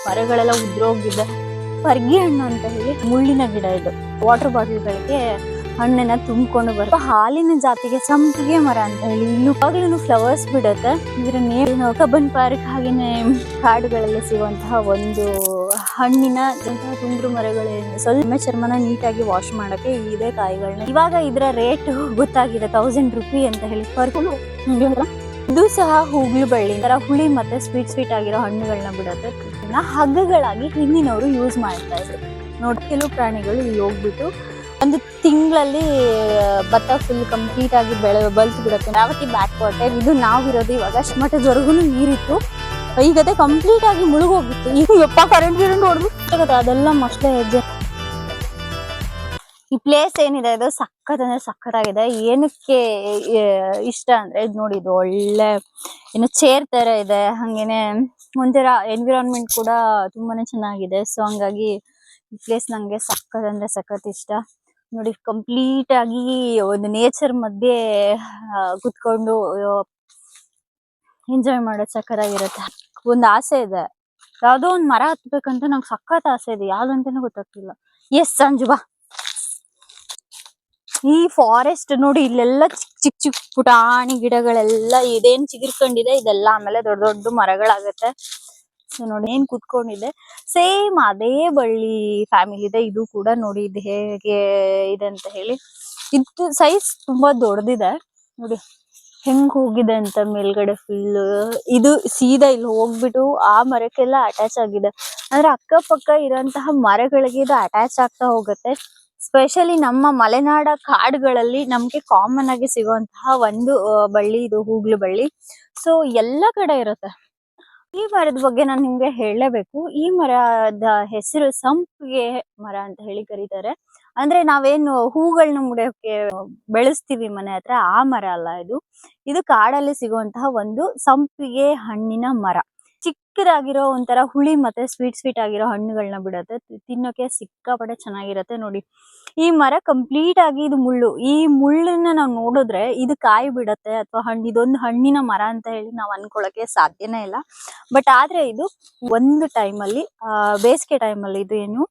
ಮರಗಳೆಲ್ಲ ಉದ್ರೋಗಿದೆ. ಪರ್ಗಿ ಹಣ್ಣು ಅಂತ ಹೇಳಿ ಮುಳ್ಳಿನ ಗಿಡ ಇದು. ವಾಟರ್ ಬಾಟಲ್ಗಳಿಗೆ ಹಣ್ಣನ್ನ ತುಂಬಿಕೊಂಡು ಬರುತ್ತೆ. ಹಾಲಿನ ಜಾತಿಗೆ ಸಂಪಿಗೆ ಮರ ಅಂತ ಹೇಳಿ ಇಲ್ಲೂ ಫ್ಲವರ್ಸ್ ಬಿಡುತ್ತೆ. ಇದ್ರ ನೇಮ್ ಕಬ್ಬನ್ ಪಾರ್ಕ್ ಹಾಗೇನೆ ಕಾಡುಗಳಲ್ಲಿ ಸಿಗುವಂತಹ ಒಂದು ಹಣ್ಣಿನ ತುಂಬ್ರು ಮರಗಳೇನು ಸ್ವಲ್ಪ ಚರ್ಮನ ನೀಟಾಗಿ ವಾಶ್ ಮಾಡಕ್ಕೆ ಇದೆ ಕಾಯಿಗಳನ್ನ. ಇವಾಗ ಇದ್ರ ರೇಟ್ ಗೊತ್ತಾಗಿದೆ 1000 ರೂಪಿ ಅಂತ ಹೇಳಿ. ಇದು ಸಹ ಹೂಗ್ಲು ಬಳ್ಳಿ ತರ ಹುಳಿ ಮತ್ತೆ ಸ್ವೀಟ್ ಆಗಿರೋ ಹಣ್ಣುಗಳನ್ನ ಬಿಡುತ್ತೆ. ಹಗ್ಗಗಳಾಗಿ ಹಿಂದಿನವರು ಯೂಸ್ ಮಾಡ್ತಾ ಇದ್ರು ನೋಡಿ. ಕೆಲವು ಪ್ರಾಣಿಗಳು ಇಲ್ಲಿ ಹೋಗ್ಬಿಟ್ಟು ಒಂದು ತಿಂಗಳಲ್ಲಿ ಭತ್ತ ಫುಲ್ ಕಂಪ್ಲೀಟ್ ಆಗಿ ಬಲ್ತು ಬಿಡುತ್ತೆ. ರಾವತಿ ಬ್ಯಾಕ್ ವಾಟರ್ ಇದು ನಾವಿರೋದು ಇವಾಗ ಮಟ್ಟದವರೆಗೂ ನೀರಿತ್ತು. ಈಗದೆ ಕಂಪ್ಲೀಟ್ ಆಗಿ ಮುಳುಗೋಗಿತ್ತು. ಈಗ ಯಪ್ಪ ಕರೆಂಟ್ ನೋಡ್ಬಿಟ್ಟು ಅದೆಲ್ಲ ಮಸ್ತ್ ಹೆಜ್ಜೆ. ಈ ಪ್ಲೇಸ್ ಏನಿದೆ ಇದು ಸಖತ್ ಅಂದ್ರೆ ಸಖತ್ತಾಗಿದೆ. ಏನಕ್ಕೆ ಇಷ್ಟ ಅಂದ್ರೆ ಇದು ನೋಡಿ, ಇದು ಒಳ್ಳೆ ಏನು ಚೇರ್ ತರ ಇದೆ. ಹಂಗೇನೆ ಒಂಥರ ಎನ್ವಿರಾನ್ಮೆಂಟ್ ಕೂಡ ತುಂಬಾನೇ ಚೆನ್ನಾಗಿದೆ. ಸೊ ಹಂಗಾಗಿ ಈ ಪ್ಲೇಸ್ ನಂಗೆ ಸಖತ್ ಅಂದ್ರೆ ಸಖತ್ ಇಷ್ಟ ನೋಡಿ. ಕಂಪ್ಲೀಟ್ ಆಗಿ ಒಂದು ನೇಚರ್ ಮಧ್ಯೆ ಕುತ್ಕೊಂಡು ಎಂಜಾಯ್ ಮಾಡೋದು ಸಖತ್ತಾಗಿರುತ್ತೆ. ಒಂದು ಆಸೆ ಇದೆ, ಯಾವ್ದೋ ಒಂದ್ ಮರ ಹತ್ಬೇಕಂತ ನಂಗೆ ಸಖತ್ ಆಸೆ ಇದೆ. ಯಾವ್ದಂತಾನೆ ಗೊತ್ತಾಗ್ತಿಲ್ಲ. ಎಸ್ ಸಂಜು ಬಾ. ಈ ಫಾರೆಸ್ಟ್ ನೋಡಿ, ಇಲ್ಲೆಲ್ಲ ಚಿಕ್ಕ ಪುಟಾಣಿ ಗಿಡಗಳೆಲ್ಲ ಇದೇನ್ ಚಿಗುರ್ಕೊಂಡಿದೆ ಇದೆಲ್ಲ ಆಮೇಲೆ ದೊಡ್ಡ ದೊಡ್ಡ ಮರಗಳಾಗತ್ತೆ. ಸೊ ನೋಡಿ ಏನ್ ಕುತ್ಕೊಂಡಿದೆ ಸೇಮ್ ಅದೇ ಬಳ್ಳಿ ಫ್ಯಾಮಿಲಿ ಇದೆ. ಇದು ಕೂಡ ನೋಡಿ ಇದು ಹೇಗೆ ಇದೆ ಅಂತ ಹೇಳಿ. ಇದು ಸೈಜ್ ತುಂಬಾ ದೊಡ್ಡದಿದೆ ನೋಡಿ ಹೆಂಗ್ ಹೋಗಿದೆ ಅಂತ ಮೇಲ್ಗಡೆ ಫುಲ್. ಇದು ಸೀದಾ ಇಲ್ಲಿ ಹೋಗ್ಬಿಟ್ಟು ಆ ಮರಕ್ಕೆಲ್ಲ ಅಟ್ಯಾಚ್ ಆಗಿದೆ. ಅಂದ್ರೆ ಅಕ್ಕಪಕ್ಕ ಇರೋಂತಹ ಮರಗಳಿಗೆ ಇದು ಅಟ್ಯಾಚ್ ಆಗ್ತಾ ಹೋಗುತ್ತೆ. ಸ್ಪೆಷಲಿ ನಮ್ಮ ಮಲೆನಾಡ ಕಾಡುಗಳಲ್ಲಿ ನಮ್ಗೆ ಕಾಮನ್ ಆಗಿ ಸಿಗುವಂತಹ ಒಂದು ಬಳ್ಳಿ ಇದು ಹೂಗ್ಲು ಬಳ್ಳಿ. ಸೊ ಎಲ್ಲ ಕಡೆ ಇರುತ್ತೆ. ಈ ಮರದ ಬಗ್ಗೆ ನಾನು ನಿಮ್ಗೆ ಹೇಳಲೇಬೇಕು. ಈ ಮರದ ಹೆಸರು ಸಂಪಿಗೆ ಮರ ಅಂತ ಹೇಳಿ ಕರೀತಾರೆ. ಅಂದ್ರೆ ನಾವೇನು ಹೂಗಳನ್ನ ಮುಡಿಯೋಕೆ ಬೆಳೆಸ್ತೀವಿ ಮನೆ ಹತ್ರ, ಆ ಮರ ಅಲ್ಲ ಇದು. ಇದು ಕಾಡಲ್ಲಿ ಸಿಗುವಂತಹ ಒಂದು ಸಂಪಿಗೆ ಹಣ್ಣಿನ ಮರ. ಚಿಕ್ಕದಾಗಿರೋ ಒಂಥರ ಹುಳಿ ಮತ್ತೆ ಸ್ವೀಟ್ ಆಗಿರೋ ಹಣ್ಣುಗಳನ್ನ ಬಿಡುತ್ತೆ. ತಿನ್ನೋಕೆ ಸಿಕ್ಕಾಪಟ್ಟೆ ಚೆನ್ನಾಗಿರತ್ತೆ ನೋಡಿ. ಈ ಮರ ಕಂಪ್ಲೀಟ್ ಆಗಿ ಇದು ಮುಳ್ಳು. ಈ ಮುಳ್ಳನ್ನ ನಾವು ನೋಡಿದ್ರೆ ಇದು ಕಾಯಿ ಬಿಡತ್ತೆ ಅಥವಾ ಇದೊಂದು ಹಣ್ಣಿನ ಮರ ಅಂತ ಹೇಳಿ ನಾವು ಅನ್ಕೊಳಕ್ಕೆ ಸಾಧ್ಯನೇ ಇಲ್ಲ. ಬಟ್ ಆದ್ರೆ ಇದು ಒಂದು ಟೈಮಲ್ಲಿ ಬೇಸಿಗೆ ಟೈಮಲ್ಲಿ ಇದು ಏನು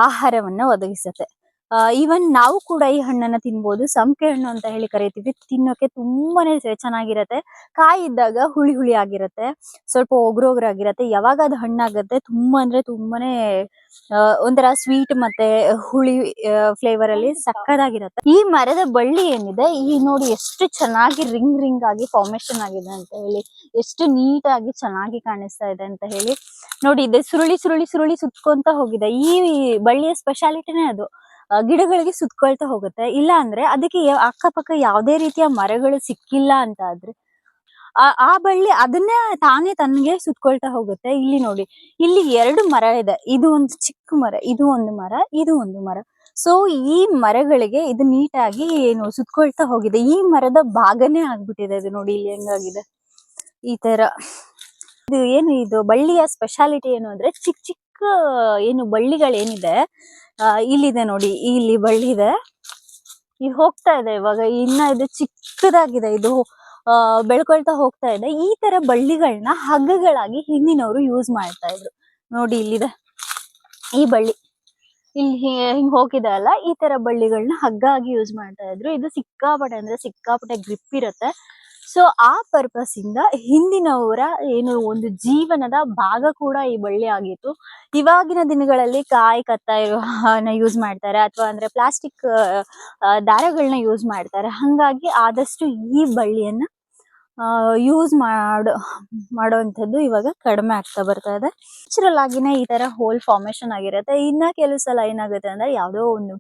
ಆಹಾರವನ್ನ ಒದಗಿಸುತ್ತೆ. ಈವನ್ ನಾವು ಕೂಡ ಈ ಹಣ್ಣನ್ನ ತಿನ್ಬೋದು. ಸಂಪಿಗೆ ಹಣ್ಣು ಅಂತ ಹೇಳಿ ಕರಿತೀವಿ. ತಿನ್ನೋಕೆ ತುಂಬಾನೇ ಚೆನ್ನಾಗಿರತ್ತೆ. ಕಾಯಿ ಇದ್ದಾಗ ಹುಳಿ ಆಗಿರತ್ತೆ, ಸ್ವಲ್ಪ ಒಗ್ರಾಗಿರತ್ತೆ. ಯಾವಾಗ ಅದು ಹಣ್ಣಾಗತ್ತೆ ತುಂಬಾ ಅಂದ್ರೆ ತುಂಬಾನೇ ಒಂಥರ ಸ್ವೀಟ್ ಮತ್ತೆ ಹುಳಿ ಫ್ಲೇವರ್ ಅಲ್ಲಿ ಸಕ್ಕದಾಗಿರತ್ತೆ. ಈ ಮರದ ಬಳ್ಳಿ ಏನಿದೆ ಈ ನೋಡಿ ಎಷ್ಟು ಚೆನ್ನಾಗಿ ರಿಂಗ್ ಆಗಿ ಫಾರ್ಮೇಶನ್ ಆಗಿದೆ ಅಂತ ಹೇಳಿ, ಎಷ್ಟು ನೀಟ್ ಆಗಿ ಚೆನ್ನಾಗಿ ಕಾಣಿಸ್ತಾ ಇದೆ ಅಂತ ಹೇಳಿ ನೋಡಿ. ಇದೆ ಸುರುಳಿ ಸುತ್ಕೊಂತ ಹೋಗಿದೆ. ಈ ಬಳ್ಳಿಯ ಸ್ಪೆಷಾಲಿಟಿನೇ ಅದು. ಗಿಡಗಳಿಗೆ ಸುತ್ಕೊಳ್ತಾ ಹೋಗುತ್ತೆ. ಇಲ್ಲ ಅಂದ್ರೆ ಅದಕ್ಕೆ ಅಕ್ಕಪಕ್ಕ ಯಾವುದೇ ರೀತಿಯ ಮರಗಳು ಸಿಕ್ಕಿಲ್ಲ ಅಂತ ಆದ್ರೆ ಆ ಬಳ್ಳಿ ಅದನ್ನೇ ತಾನೇ ತನ್ಗೆ ಸುತ್ಕೊಳ್ತಾ ಹೋಗುತ್ತೆ. ಇಲ್ಲಿ ನೋಡಿ, ಇಲ್ಲಿ 2 ಮರ ಇದೆ. ಇದು ಒಂದು ಚಿಕ್ಕ ಮರ, ಇದು ಒಂದು ಮರ, ಇದು ಒಂದು ಮರ. ಸೊ ಈ ಮರಗಳಿಗೆ ಇದು ನೀಟಾಗಿ ಏನು ಸುತ್ಕೊಳ್ತಾ ಹೋಗಿದೆ. ಈ ಮರದ ಭಾಗನೇ ಆಗ್ಬಿಟ್ಟಿದೆ ಇದು ನೋಡಿ ಇಲ್ಲಿ ಹೆಂಗಾಗಿದೆ ಈ ತರ. ಇದು ಏನು ಇದು ಬಳ್ಳಿಯ ಸ್ಪೆಷಾಲಿಟಿ ಏನು ಅಂದ್ರೆ ಚಿಕ್ಕ ಏನು ಬಳ್ಳಿಗಳೇನಿದೆ ಇಲ್ಲಿದೆ ನೋಡಿ. ಇಲ್ಲಿ ಬಳ್ಳಿ ಇದೆ, ಇದು ಹೋಗ್ತಾ ಇದೆ ಇವಾಗ. ಇನ್ನ ಇದು ಚಿಕ್ಕದಾಗಿದೆ, ಇದು ಬೆಳ್ಕೊಳ್ತಾ ಹೋಗ್ತಾ ಇದೆ. ಈ ತರ ಬಳ್ಳಿಗಳನ್ನ ಹಗ್ಗಗಳಾಗಿ ಹಿಂದಿನವರು ಯೂಸ್ ಮಾಡ್ತಾ ಇದ್ರು ನೋಡಿ. ಇಲ್ಲಿದೆ ಈ ಬಳ್ಳಿ, ಇಲ್ಲಿ ಹಿಂಗ್ ಹೋಗಿದೆ ಅಲ್ಲ, ಈ ತರ ಬಳ್ಳಿಗಳನ್ನ ಹಗ್ಗ ಆಗಿ ಯೂಸ್ ಮಾಡ್ತಾ ಇದ್ರು. ಇದು ಸಿಕ್ಕಾಪಟ್ಟೆ ಅಂದ್ರೆ ಸಿಕ್ಕಾಪಟ್ಟೆ ಗ್ರಿಪ್ ಇರುತ್ತೆ. ಸೊ ಆ ಪರ್ಪಸ್ ಇಂದ ಹಿಂದಿನವರ ಏನು ಒಂದು ಜೀವನದ ಭಾಗ ಕೂಡ ಈ ಬಳ್ಳಿ ಆಗಿತ್ತು. ಇವಾಗಿನ ದಿನಗಳಲ್ಲಿ ಕಾಯಿ ಕತ್ತಾಯಿನ ಯೂಸ್ ಮಾಡ್ತಾರೆ ಅಥವಾ ಅಂದ್ರೆ ಪ್ಲಾಸ್ಟಿಕ್ ದಾರಗಳನ್ನ ಯೂಸ್ ಮಾಡ್ತಾರೆ. ಹಂಗಾಗಿ ಆದಷ್ಟು ಈ ಬಳ್ಳಿಯನ್ನ ಯೂಸ್ ಮಾಡೋವಂಥದ್ದು ಇವಾಗ ಕಡಿಮೆ ಆಗ್ತಾ ಬರ್ತಾ ಇದೆ. ನ್ಯಾಚುರಲ್ ಆಗಿನೇ ಈ ತರ ಹೋಲ್ ಫಾರ್ಮೇಶನ್ ಆಗಿರುತ್ತೆ. ಇನ್ನ ಕೆಲವು ಸಲ ಏನಾಗುತ್ತೆ ಅಂದ್ರೆ ಯಾವ್ದೋ ಒಂದು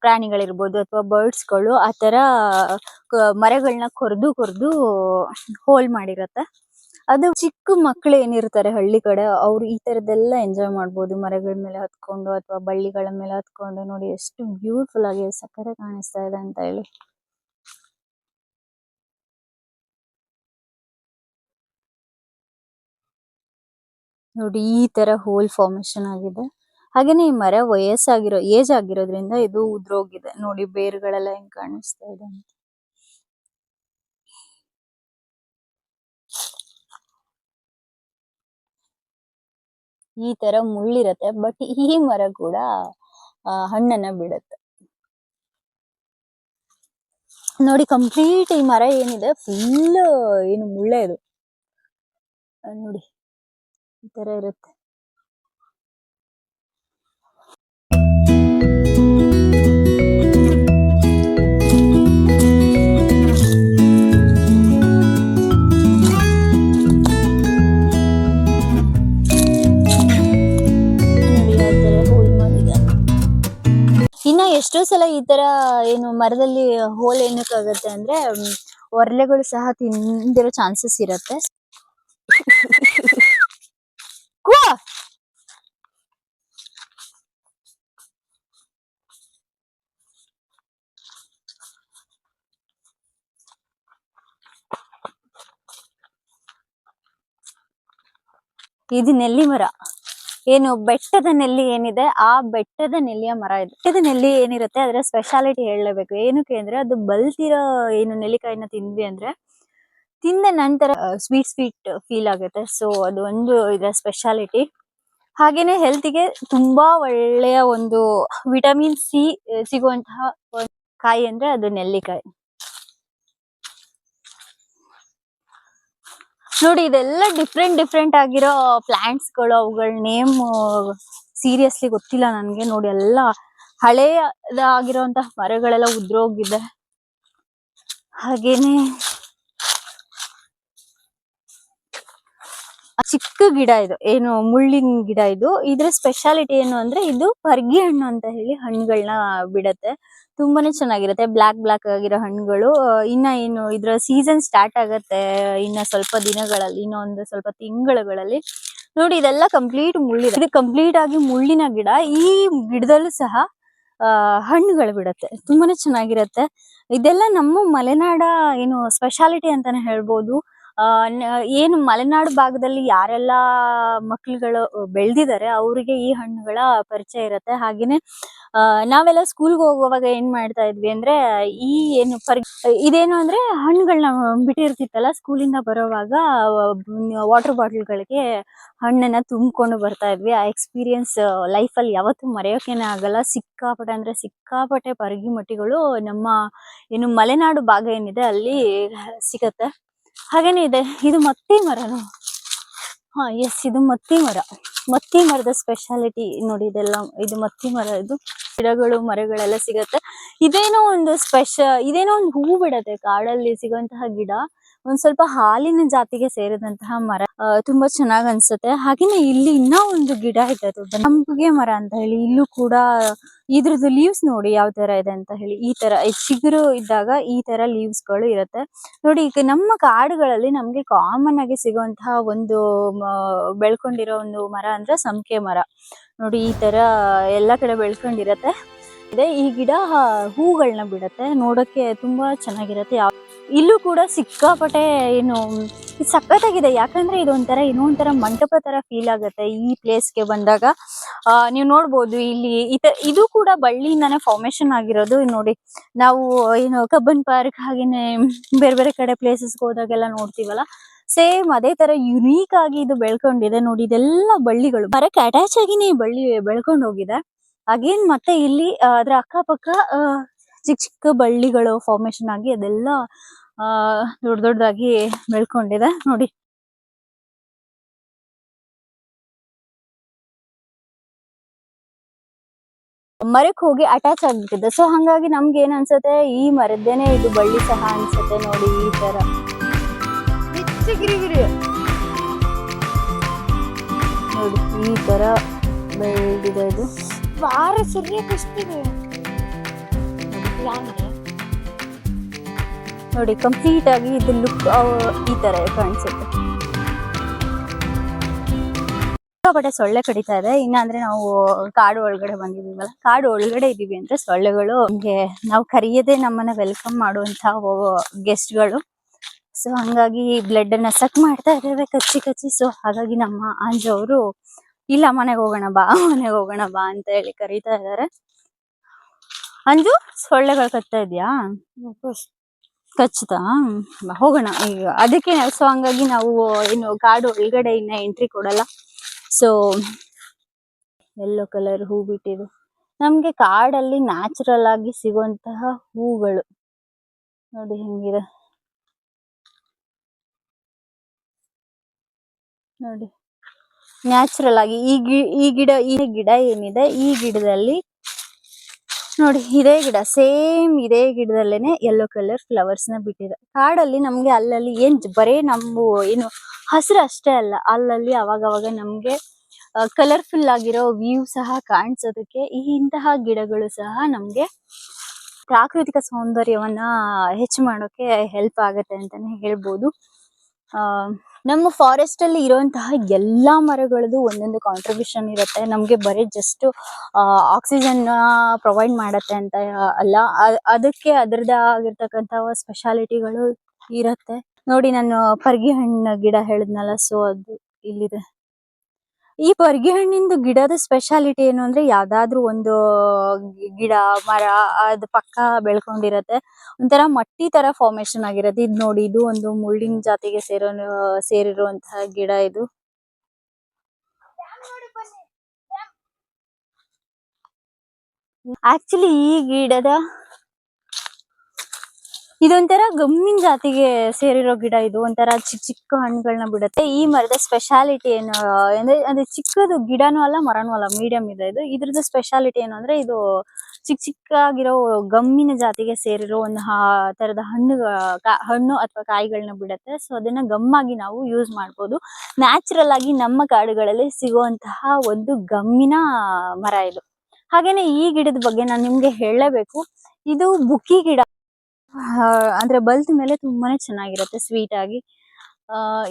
ಪ್ರಾಣಿಗಳಿರ್ಬೋದು ಅಥವಾ ಬರ್ಡ್ಸ್ಗಳು ಆ ತರ ಮರಗಳನ್ನ ಕೊರ್ದು ಹೋಲ್ ಮಾಡಿರತ್ತೆ. ಅದು ಚಿಕ್ಕ ಮಕ್ಳು ಏನಿರ್ತಾರೆ ಹಳ್ಳಿ ಕಡೆ, ಅವ್ರು ಈ ತರದೆಲ್ಲ ಎಂಜಾಯ್ ಮಾಡ್ಬೋದು. ಮರಗಳ ಮೇಲೆ ಹತ್ಕೊಂಡು ಅಥವಾ ಬಳ್ಳಿಗಳ ಮೇಲೆ ಹತ್ಕೊಂಡು ನೋಡಿ ಎಷ್ಟು ಬ್ಯೂಟಿಫುಲ್ ಆಗಿ ಸಕ್ಕರೆ ಕಾಣಿಸ್ತಾ ಇದೆ ಅಂತ ಹೇಳಿ. ನೋಡಿ ಈ ತರ ಹೋಲ್ ಫಾರ್ಮೇಶನ್ ಆಗಿದೆ. ಹಾಗೇನೆ ಈ ಮರ ಏಜ್ ಆಗಿರೋದ್ರಿಂದ ಇದು ಉದ್ರೋಗಿದೆ ನೋಡಿ. ಬೇರುಗಳೆಲ್ಲ ಹೆಂಗ್ ಕಾಣಿಸ್ತಾ ಇದೆ ಅಂತ. ಈ ತರ ಮುಳ್ಳಿರತ್ತೆ. ಬಟ್ ಈ ಮರ ಕೂಡ ಹಣ್ಣನ್ನ ಬಿಡುತ್ತೆ. ನೋಡಿ ಕಂಪ್ಲೀಟ್ ಈ ಮರ ಏನಿದೆ ಫುಲ್ ಏನು ಮುಳ್ಳೆ ಇದು ನೋಡಿ ಈ ತರ ಇರುತ್ತೆ. ಇನ್ನ ಎಷ್ಟೋ ಸಲ ಈ ತರ ಏನು ಮರದಲ್ಲಿ ಹೋಲ್ ಏನಕ್ಕಾಗತ್ತೆ ಅಂದ್ರೆ ಒರ್ಲೆಗಳು ಸಹ ತಿಂದಿರೋ ಚಾನ್ಸಸ್ ಇರತ್ತೆ. ಇದು ನೆಲ್ಲಿ ಮರ, ಏನು ಬೆಟ್ಟದ ನೆಲ್ಲಿ ಏನಿದೆ ಆ ಬೆಟ್ಟದ ನೆಲ್ಲಿಯ ಮರ ಇದು. ಬೆಟ್ಟದ ನೆಲ್ಲಿ ಏನಿರುತ್ತೆ ಅದರ ಸ್ಪೆಷಾಲಿಟಿ ಹೇಳಲೇಬೇಕು. ಏನಕ್ಕೆ ಅಂದ್ರೆ ಅದು ಬಲ್ತಿರೋ ಏನು ನೆಲ್ಲಿಕಾಯಿನ ತಿಂದ್ವಿ ಅಂದ್ರೆ ತಿಂದ ನಂತರ ಸ್ವೀಟ್ ಫೀಲ್ ಆಗುತ್ತೆ. ಸೊ ಅದು ಒಂದು ಇದರ ಸ್ಪೆಷಾಲಿಟಿ. ಹಾಗೇನೆ ಹೆಲ್ತ್ಗೆ ತುಂಬಾ ಒಳ್ಳೆಯ ಒಂದು ವಿಟಮಿನ್ ಸಿ ಸಿಗುವಂತಹ ಕಾಯಿ ಅಂದ್ರೆ ಅದು ನೆಲ್ಲಿಕಾಯಿ. ನೋಡಿ ಇದೆಲ್ಲ ಡಿಫ್ರೆಂಟ್ ಆಗಿರೋ ಪ್ಲಾಂಟ್ಸ್ ಗಳು. ಅವುಗಳ ನೇಮ್ ಸೀರಿಯಸ್ಲಿ ಗೊತ್ತಿಲ್ಲ ನನ್ಗೆ. ನೋಡಿ ಎಲ್ಲ ಹಳೆಯದಾಗಿರುವಂತಹ ಮರಗಳೆಲ್ಲ ಉದ್ರೋಗಿದೆ. ಹಾಗೇನೆ ಚಿಕ್ಕ ಗಿಡ ಇದು, ಏನು ಮುಳ್ಳಿನ ಗಿಡ ಇದು. ಇದ್ರ ಸ್ಪೆಷಾಲಿಟಿ ಏನು ಅಂದ್ರೆ ಇದು ಪರ್ಗಿ ಹಣ್ಣು ಅಂತ ಹೇಳಿ ಹಣ್ಣುಗಳನ್ನ ಬಿಡತ್ತೆ. ತುಂಬಾನೇ ಚೆನ್ನಾಗಿರುತ್ತೆ, ಬ್ಲಾಕ್ ಆಗಿರೋ ಹಣ್ಣುಗಳು. ಇನ್ನ ಏನು ಇದ್ರ ಸೀಸನ್ ಸ್ಟಾರ್ಟ್ ಆಗತ್ತೆ ಇನ್ನ ಸ್ವಲ್ಪ ದಿನಗಳಲ್ಲಿ, ಇನ್ನೊಂದು ಸ್ವಲ್ಪ ತಿಂಗಳುಗಳಲ್ಲಿ. ನೋಡಿ ಇದೆಲ್ಲ ಕಂಪ್ಲೀಟ್ ಮುಳ್ಳಿದೆ. ಇದು ಕಂಪ್ಲೀಟ್ ಆಗಿ ಮುಳ್ಳಿನ ಗಿಡ. ಈ ಗಿಡದಲ್ಲೂ ಸಹ ಹಣ್ಣುಗಳು ಬಿಡತ್ತೆ, ತುಂಬಾನೇ ಚೆನ್ನಾಗಿರತ್ತೆ. ಇದೆಲ್ಲ ನಮ್ಮ ಮಲೆನಾಡ ಏನು ಸ್ಪೆಷಾಲಿಟಿ ಅಂತಾನೆ ಹೇಳ್ಬೋದು. ಏನು ಮಲೆನಾಡು ಭಾಗದಲ್ಲಿ ಯಾರೆಲ್ಲ ಮಕ್ಳುಗಳು ಬೆಳೆದಿದ್ದಾರೆ ಅವರಿಗೆ ಈ ಹಣ್ಣುಗಳ ಪರಿಚಯ ಇರುತ್ತೆ. ಹಾಗೇನೆ ನಾವೆಲ್ಲ ಸ್ಕೂಲ್ಗೆ ಹೋಗುವಾಗ ಏನ್ ಮಾಡ್ತಾ ಇದ್ವಿ ಅಂದ್ರೆ ಈ ಏನು ಇದೇನು ಅಂದ್ರೆ ಹಣ್ಣುಗಳನ್ನ ಬಿಟ್ಟಿರ್ತಿತ್ತಲ್ಲ ಸ್ಕೂಲಿಂದ ಬರೋವಾಗ ವಾಟರ್ ಬಾಟಲ್ಗಳಿಗೆ ಹಣ್ಣನ್ನ ತುಂಬಿಕೊಂಡು ಬರ್ತಾ ಇದ್ವಿ. ಆ ಎಕ್ಸ್ಪೀರಿಯನ್ಸ್ ಲೈಫಲ್ಲಿ ಯಾವತ್ತೂ ಮರೆಯೋಕೆನೆ ಆಗಲ್ಲ. ಸಿಕ್ಕಾಪಟ್ಟೆ ಅಂದ್ರೆ ಸಿಕ್ಕಾಪಟ್ಟೆ ಪರ್ಗಿ ಮಟ್ಟಿಗಳು ನಮ್ಮ ಏನು ಮಲೆನಾಡು ಭಾಗ ಏನಿದೆ ಅಲ್ಲಿ ಸಿಗತ್ತೆ. ಹಾಗೇನೆ ಇದೆ ಇದು ಮತ್ತಿ ಮರನು. ಎಸ್ ಇದು ಮತ್ತಿ ಮರ. ಮತ್ತಿ ಮರದ ಸ್ಪೆಷಾಲಿಟಿ ನೋಡಿ ಇದೆಲ್ಲ. ಇದು ಮತ್ತಿ ಮರ. ಇದು ಗಿಡಗಳು ಮರಗಳೆಲ್ಲ ಸಿಗತ್ತೆ. ಇದೇನೋ ಒಂದು ಇದೇನೋ ಒಂದು ಹೂ ಬಿಡತ್ತೆ ಕಾಡಲ್ಲಿ ಸಿಗುವಂತಹ ಗಿಡ. ಒಂದ್ ಸ್ವಲ್ಪ ಹಾಲಿನ ಜಾತಿಗೆ ಸೇರಿದಂತಹ ಮರ. ತುಂಬಾ ಚೆನ್ನಾಗ್ ಅನ್ಸುತ್ತೆ. ಹಾಗೇನೆ ಇಲ್ಲಿ ಇನ್ನ ಒಂದು ಗಿಡ ಇದೆ ದೊಡ್ಡ ಸಂಪಿಗೆ ಮರ ಅಂತ ಹೇಳಿ. ಇಲ್ಲೂ ಕೂಡ ಇದ್ರದ್ದು ಲೀವ್ಸ್ ನೋಡಿ ಯಾವ ತರ ಇದೆ ಅಂತ ಹೇಳಿ. ಈ ತರ ಚಿಗುರು ಇದ್ದಾಗ ಈ ತರ ಲೀವ್ಸ್ ಗಳು ಇರುತ್ತೆ ನೋಡಿ. ಈಗ ನಮ್ಮ ಕಾಡುಗಳಲ್ಲಿ ನಮ್ಗೆ ಕಾಮನ್ ಆಗಿ ಸಿಗುವಂತಹ ಒಂದು ಬೆಳ್ಕೊಂಡಿರೋ ಒಂದು ಮರ ಅಂದ್ರೆ ಸಂಪಿಗೆ ಮರ. ನೋಡಿ ಈ ತರ ಎಲ್ಲಾ ಕಡೆ ಬೆಳ್ಕೊಂಡಿರತ್ತೆ. ಈ ಗಿಡ ಹೂಗಳನ್ನ ಬಿಡತ್ತೆ, ನೋಡಕ್ಕೆ ತುಂಬಾ ಚೆನ್ನಾಗಿರತ್ತೆ. ಇಲ್ಲೂ ಕೂಡ ಸಿಕ್ಕಾಪಟ್ಟೆ ಏನು ಸಖತ್ತಾಗಿದೆ. ಯಾಕಂದ್ರೆ ಇದೊಂಥರ ಏನೋ ಒಂಥರ ಮಂಟಪ ತರ ಫೀಲ್ ಆಗುತ್ತೆ ಈ ಪ್ಲೇಸ್ಗೆ ಬಂದಾಗ. ನೀವು ನೋಡ್ಬೋದು ಇಲ್ಲಿ ಇದು ಕೂಡ ಬಳ್ಳಿಯಿಂದಾನೇ ಫಾರ್ಮೇಶನ್ ಆಗಿರೋದು. ನೋಡಿ ನಾವು ಏನು ಕಬ್ಬನ್ ಪಾರ್ಕ್ ಹಾಗೇನೆ ಬೇರೆ ಕಡೆ ಪ್ಲೇಸಸ್ಗೆ ಹೋದಾಗೆಲ್ಲ ನೋಡ್ತೀವಲ್ಲ, ಸೇಮ್ ಅದೇ ತರ ಯುನೀಕ್ ಆಗಿ ಇದು ಬೆಳ್ಕೊಂಡಿದೆ. ನೋಡಿ ಇದೆಲ್ಲ ಬಳ್ಳಿಗಳು ಮರಕ್ಕೆ ಅಟ್ಯಾಚ್ ಆಗಿನೇ ಬಳ್ಳಿ ಬೆಳ್ಕೊಂಡು ಹೋಗಿದೆ. ಅಗೇನ್ ಮತ್ತೆ ಇಲ್ಲಿ ಅದ್ರ ಅಕ್ಕಪಕ್ಕ ಚಿಕ್ಕ ಬಳ್ಳಿಗಳು ಫಾರ್ಮೇಶನ್ ಆಗಿ ಅದೆಲ್ಲ ದೊಡ್ಡದಾಗಿ ಬೆಳ್ಕೊಂಡಿದೆ ನೋಡಿ. ಮರಕ್ಕೆ ಹೋಗಿ ಅಟ್ಯಾಚ್ ಆಗ್ಬಿಟ್ಟಿದೆ. ಸೊ ಹಂಗಾಗಿ ನಮ್ಗೆ ಏನ್ ಅನ್ಸುತ್ತೆ ಈ ಮರದ್ದೇನೆ ಇದು ಬಳ್ಳಿ ಸಹ ಅನ್ಸುತ್ತೆ. ನೋಡಿ ಈ ತರ ನೋಡಿ ಈ ತರ ಬೆಳೆದಿದೆ. ಇದು ವಾರ ಸರಿಯಾಗಿಷ್ಟಿದೆ ನೋಡಿ. ಕಂಪ್ಲೀಟ್ ಆಗಿ ಇದು ಲುಕ್ ಈ ತರ ಕಾಣಿಸುತ್ತೆ. ಸಿಕ್ಕಾಪಟ್ಟೆ ಸೊಳ್ಳೆ ಕಡಿತಾ ಇದೆ. ಇನ್ನ ಅಂದ್ರೆ ನಾವು ಕಾಡು ಒಳಗಡೆ ಬಂದಿದೀವಲ್ಲ, ಕಾಡು ಒಳಗಡೆ ಇದೀವಿ ಅಂದ್ರೆ ಸೊಳ್ಳೆಗಳು ನಮ್ಗೆ ನಾವು ಕರೆಯದೆ ನಮ್ಮನ್ನ ವೆಲ್ಕಮ್ ಮಾಡುವಂತಹ ಗೆಸ್ಟ್ಗಳು. ಸೊ ಹಂಗಾಗಿ ಬ್ಲಡ್ ಅನ್ನ ಸಕ್ ಮಾಡ್ತಾ ಇದ್ದೇವೆ ಕಚ್ಚಿ. ಸೊ ಹಾಗಾಗಿ ನಮ್ಮ ಆಂಜು ಅವರು ಇಲ್ಲ ಮನೆಗೆ ಹೋಗೋಣ ಬಾ ಅಂತ ಹೇಳಿ ಕರೀತಾ ಇದ್ದಾರೆ. ಅಂಜು ಸೊಳ್ಳೆಗಳು ಕಚ್ತಾ ಇದ್ಯಾ? ಕಚ್ಚುತ್ತಾ? ಹೋಗೋಣ ಈಗ. ಅದಕ್ಕೆ ಸೊ ಹಂಗಾಗಿ ನಾವು ಏನು ಕಾಡು ಒಳಗಡೆ ಇನ್ನ ಎಂಟ್ರಿ ಕೊಡಲ್ಲ. ಸೊ ಯೆಲ್ಲೋ ಕಲರ್ ಹೂ ಬಿಟ್ಟಿದೆ. ನಮ್ಗೆ ಕಾಡಲ್ಲಿ ನ್ಯಾಚುರಲ್ ಆಗಿ ಸಿಗುವಂತಹ ಹೂಗಳು ನೋಡಿ ಹೆಂಗಿದೆ ನೋಡಿ. ನ್ಯಾಚುರಲ್ ಆಗಿ ಈ ಗಿಡ ಏನಿದೆ, ಈ ಗಿಡದಲ್ಲಿ ನೋಡಿ ಇದೇ ಗಿಡ ಸೇಮ್ ಇದೇ ಗಿಡದಲ್ಲೇನೆ ಯೆಲ್ಲೋ ಕಲರ್ ಫ್ಲವರ್ಸ್ ನ ಬಿಟ್ಟಿದೆ. ಕಾಡಲ್ಲಿ ನಮ್ಗೆ ಅಲ್ಲಲ್ಲಿ ಬರೇ ನಮ್ಮ ಏನು ಹಸಿರು ಅಷ್ಟೇ ಅಲ್ಲ, ಅಲ್ಲಲ್ಲಿ ಅವಾಗವಾಗ ನಮ್ಗೆ ಕಲರ್ಫುಲ್ ಆಗಿರೋ ವ್ಯೂ ಸಹ ಕಾಣಿಸೋದಕ್ಕೆ ಇಂತಹ ಗಿಡಗಳು ಸಹ ನಮ್ಗೆ ಪ್ರಾಕೃತಿಕ ಸೌಂದರ್ಯವನ್ನ ಹೆಚ್ಚು ಮಾಡೋಕೆ ಹೆಲ್ಪ್ ಆಗುತ್ತೆ ಅಂತಾನೆ ಹೇಳ್ಬೋದು. ನಮ್ಮ ಫಾರೆಸ್ಟ್ ಅಲ್ಲಿ ಇರುವಂತಹ ಎಲ್ಲಾ ಮರಗಳದ್ದು ಒಂದೊಂದು ಕಾಂಟ್ರಿಬ್ಯೂಷನ್ ಇರುತ್ತೆ. ನಮ್ಗೆ ಬರೀ ಜಸ್ಟ್ ಆಕ್ಸಿಜನ್ ಪ್ರೊವೈಡ್ ಮಾಡತ್ತೆ ಅಂತ ಅಲ್ಲ, ಅದಕ್ಕೆ ಅದರದೇ ಆಗಿರ್ತಕ್ಕಂತಹ ಸ್ಪೆಷಾಲಿಟಿಗಳು ಇರತ್ತೆ. ನೋಡಿ ನಾನು ಪರ್ಗಿ ಹಣ್ಣಿನ ಗಿಡ ಹೇಳಿದ್ನಲ್ಲ, ಸೊ ಅದು ಇಲ್ಲಿದೆ. ಈ ಪರ್ಗಿ ಹಣ್ಣಿಂದು ಗಿಡದ ಸ್ಪೆಷಾಲಿಟಿ ಏನು ಅಂದ್ರೆ, ಯಾವ್ದಾದ್ರು ಒಂದು ಗಿಡ ಮರ ಅದ್ ಪಕ್ಕ ಬೆಳ್ಕೊಂಡಿರತ್ತೆ, ಒಂಥರ ಮಟ್ಟಿ ತರ ಫಾರ್ಮೇಶನ್ ಆಗಿರತ್ತೆ. ಇದ್ ನೋಡಿ, ಇದು ಒಂದು ಮುಳ್ಳಿನ ಜಾತಿಗೆ ಸೇರಿರುವಂತಹ ಗಿಡ. ಇದು ಆಕ್ಚುಲಿ ಈ ಗಿಡದ ಇದೊಂಥರ ಗಮ್ಮಿನ ಜಾತಿಗೆ ಸೇರಿರೋ ಗಿಡ. ಇದು ಒಂಥರ ಚಿಕ್ಕ ಹಣ್ಣುಗಳನ್ನ ಬಿಡುತ್ತೆ. ಈ ಮರದ ಸ್ಪೆಷಾಲಿಟಿ ಏನು ಅಂದ್ರೆ, ಅದು ಚಿಕ್ಕದು ಗಿಡನೂ ಅಲ್ಲ ಮರನೂ ಅಲ್ಲ, ಮೀಡಿಯಂ ಇದೆ. ಇದ್ರದ್ದು ಸ್ಪೆಷಾಲಿಟಿ ಏನು ಅಂದ್ರೆ, ಇದು ಚಿಕ್ಕಾಗಿರೋ ಗಮ್ಮಿನ ಜಾತಿಗೆ ಸೇರಿರೋ ಒಂದು ತರದ ಹಣ್ಣು ಅಥವಾ ಕಾಯಿಗಳನ್ನ ಬಿಡುತ್ತೆ. ಸೊ ಅದನ್ನ ಗಮ್ಮಾಗಿ ನಾವು ಯೂಸ್ ಮಾಡ್ಬೋದು. ನ್ಯಾಚುರಲ್ ಆಗಿ ನಮ್ಮ ಕಾಡುಗಳಲ್ಲಿ ಸಿಗುವಂತಹ ಒಂದು ಗಮ್ಮಿನ ಮರ ಇದು. ಹಾಗೇನೆ ಈ ಗಿಡದ ಬಗ್ಗೆ ನಾನು ನಿಮ್ಗೆ ಹೇಳಲೇಬೇಕು. ಇದು ಬುಕ್ಕಿ ಗಿಡ ಅಂದ್ರೆ ಬಲ್ತ್ ಮೇಲೆ ತುಂಬಾನೇ ಚೆನ್ನಾಗಿರುತ್ತೆ, ಸ್ವೀಟ್ ಆಗಿ.